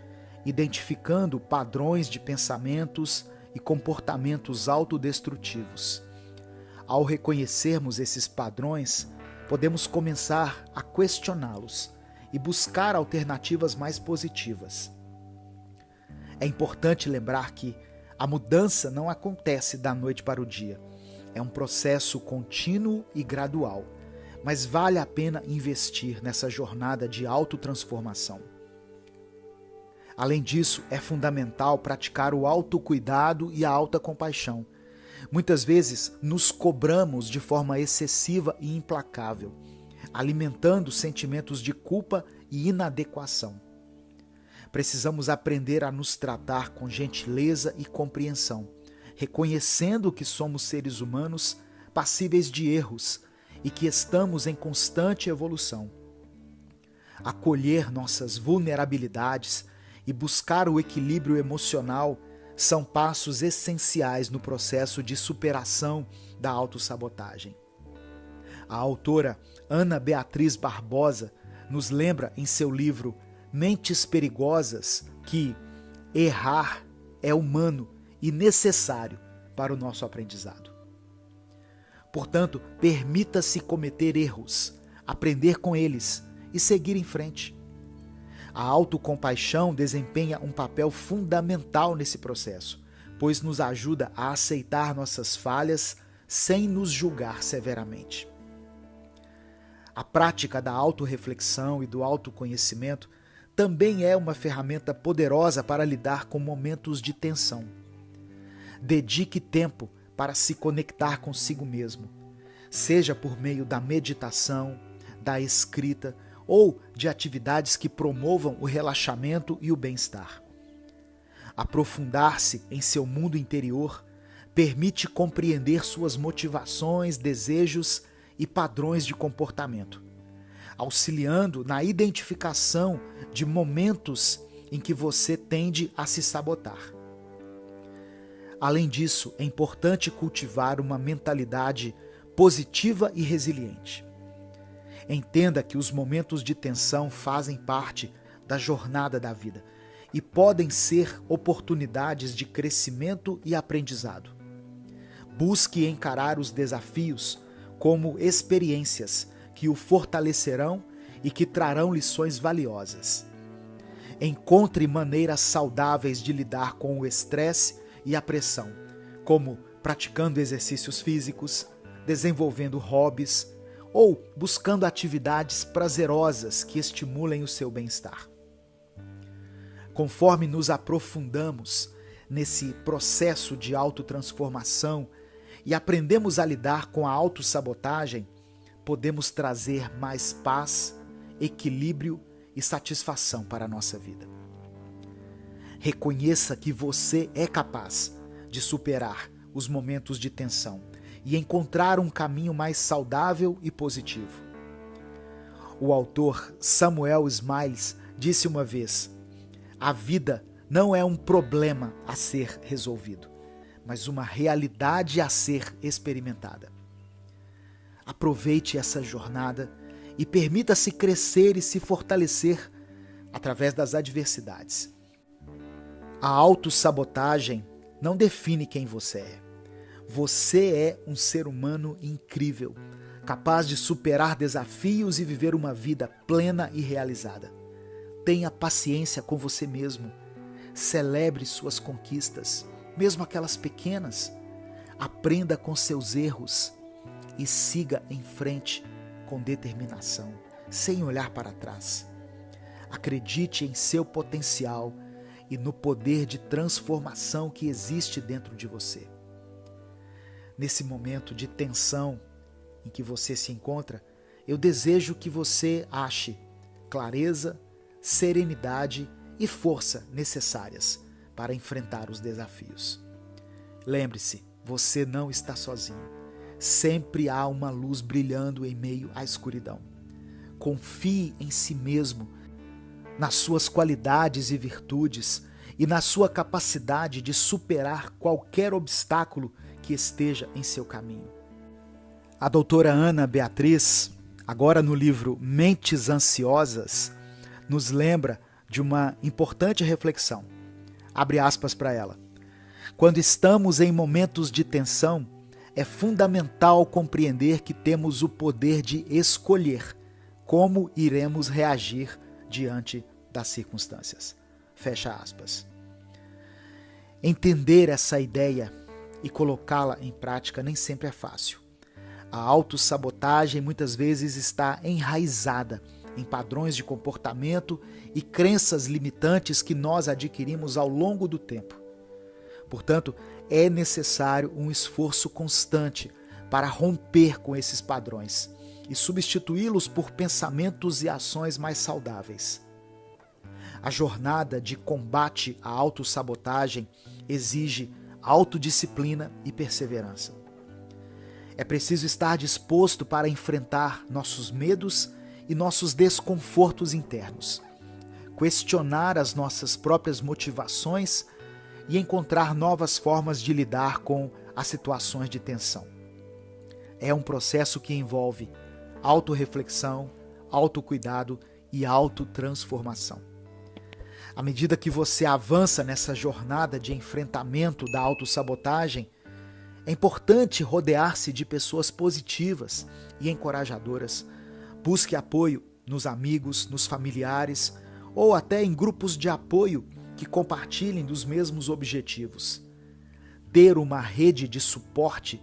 identificando padrões de pensamentos e comportamentos autodestrutivos. Ao reconhecermos esses padrões, podemos começar a questioná-los e buscar alternativas mais positivas. É importante lembrar que a mudança não acontece da noite para o dia. É um processo contínuo e gradual, mas vale a pena investir nessa jornada de autotransformação. Além disso, é fundamental praticar o autocuidado e a autocompaixão. Muitas vezes nos cobramos de forma excessiva e implacável, alimentando sentimentos de culpa e inadequação. Precisamos aprender a nos tratar com gentileza e compreensão, reconhecendo que somos seres humanos passíveis de erros e que estamos em constante evolução. Acolher nossas vulnerabilidades e buscar o equilíbrio emocional são passos essenciais no processo de superação da autossabotagem. A autora Ana Beatriz Barbosa nos lembra em seu livro Mentes Perigosas que errar é humano e necessário para o nosso aprendizado. Portanto, permita-se cometer erros, aprender com eles e seguir em frente. A autocompaixão desempenha um papel fundamental nesse processo, pois nos ajuda a aceitar nossas falhas sem nos julgar severamente. A prática da autorreflexão e do autoconhecimento também é uma ferramenta poderosa para lidar com momentos de tensão. Dedique tempo para se conectar consigo mesmo, seja por meio da meditação, da escrita ou de atividades que promovam o relaxamento e o bem-estar. Aprofundar-se em seu mundo interior permite compreender suas motivações, desejos e padrões de comportamento, auxiliando na identificação de momentos em que você tende a se sabotar. Além disso, é importante cultivar uma mentalidade positiva e resiliente. Entenda que os momentos de tensão fazem parte da jornada da vida e podem ser oportunidades de crescimento e aprendizado. Busque encarar os desafios como experiências que o fortalecerão e que trarão lições valiosas. Encontre maneiras saudáveis de lidar com o estresse e a pressão, como praticando exercícios físicos, desenvolvendo hobbies ou buscando atividades prazerosas que estimulem o seu bem-estar. Conforme nos aprofundamos nesse processo de autotransformação e aprendemos a lidar com a autossabotagem, podemos trazer mais paz, equilíbrio e satisfação para a nossa vida. Reconheça que você é capaz de superar os momentos de tensão e encontrar um caminho mais saudável e positivo. O autor Samuel Smiles disse uma vez: a vida não é um problema a ser resolvido, mas uma realidade a ser experimentada. Aproveite essa jornada e permita-se crescer e se fortalecer através das adversidades. A autossabotagem não define quem você é. Você é um ser humano incrível, capaz de superar desafios e viver uma vida plena e realizada. Tenha paciência com você mesmo. Celebre suas conquistas, mesmo aquelas pequenas. Aprenda com seus erros e siga em frente com determinação, sem olhar para trás. Acredite em seu potencial e no poder de transformação que existe dentro de você. Nesse momento de tensão em que você se encontra, eu desejo que você ache clareza, serenidade e força necessárias para enfrentar os desafios. Lembre-se, você não está sozinho. Sempre há uma luz brilhando em meio à escuridão. Confie em si mesmo, nas suas qualidades e virtudes e na sua capacidade de superar qualquer obstáculo que esteja em seu caminho. A doutora Ana Beatriz, agora no livro Mentes Ansiosas, nos lembra de uma importante reflexão. Abre aspas para ela. Quando estamos em momentos de tensão, é fundamental compreender que temos o poder de escolher como iremos reagir diante das circunstâncias. Fecha aspas. Entender essa ideia e colocá-la em prática nem sempre é fácil. A autossabotagem muitas vezes está enraizada em padrões de comportamento e crenças limitantes que nós adquirimos ao longo do tempo. Portanto, é necessário um esforço constante para romper com esses padrões e substituí-los por pensamentos e ações mais saudáveis. A jornada de combate à autossabotagem exige autodisciplina e perseverança. É preciso estar disposto para enfrentar nossos medos e nossos desconfortos internos, questionar as nossas próprias motivações e encontrar novas formas de lidar com as situações de tensão. É um processo que envolve autorreflexão, autocuidado e autotransformação. À medida que você avança nessa jornada de enfrentamento da autossabotagem, é importante rodear-se de pessoas positivas e encorajadoras. Busque apoio nos amigos, nos familiares ou até em grupos de apoio que compartilhem dos mesmos objetivos. Ter uma rede de suporte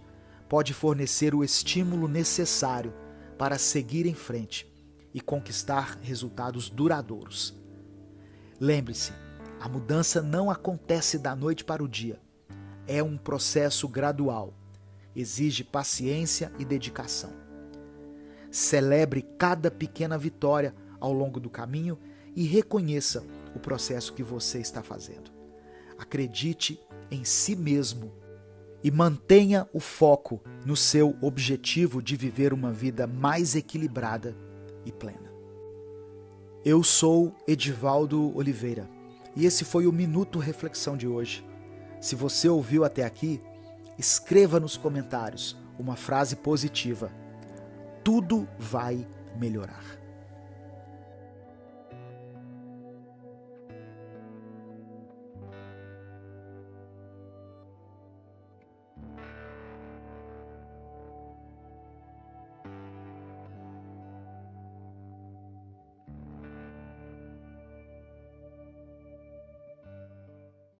pode fornecer o estímulo necessário para seguir em frente e conquistar resultados duradouros. Lembre-se, a mudança não acontece da noite para o dia. É um processo gradual. Exige paciência e dedicação. Celebre cada pequena vitória ao longo do caminho e reconheça o processo que você está fazendo. Acredite em si mesmo e mantenha o foco no seu objetivo de viver uma vida mais equilibrada e plena. Eu sou Edivaldo Oliveira e esse foi o Minuto Reflexão de hoje. Se você ouviu até aqui, escreva nos comentários uma frase positiva. Tudo vai melhorar.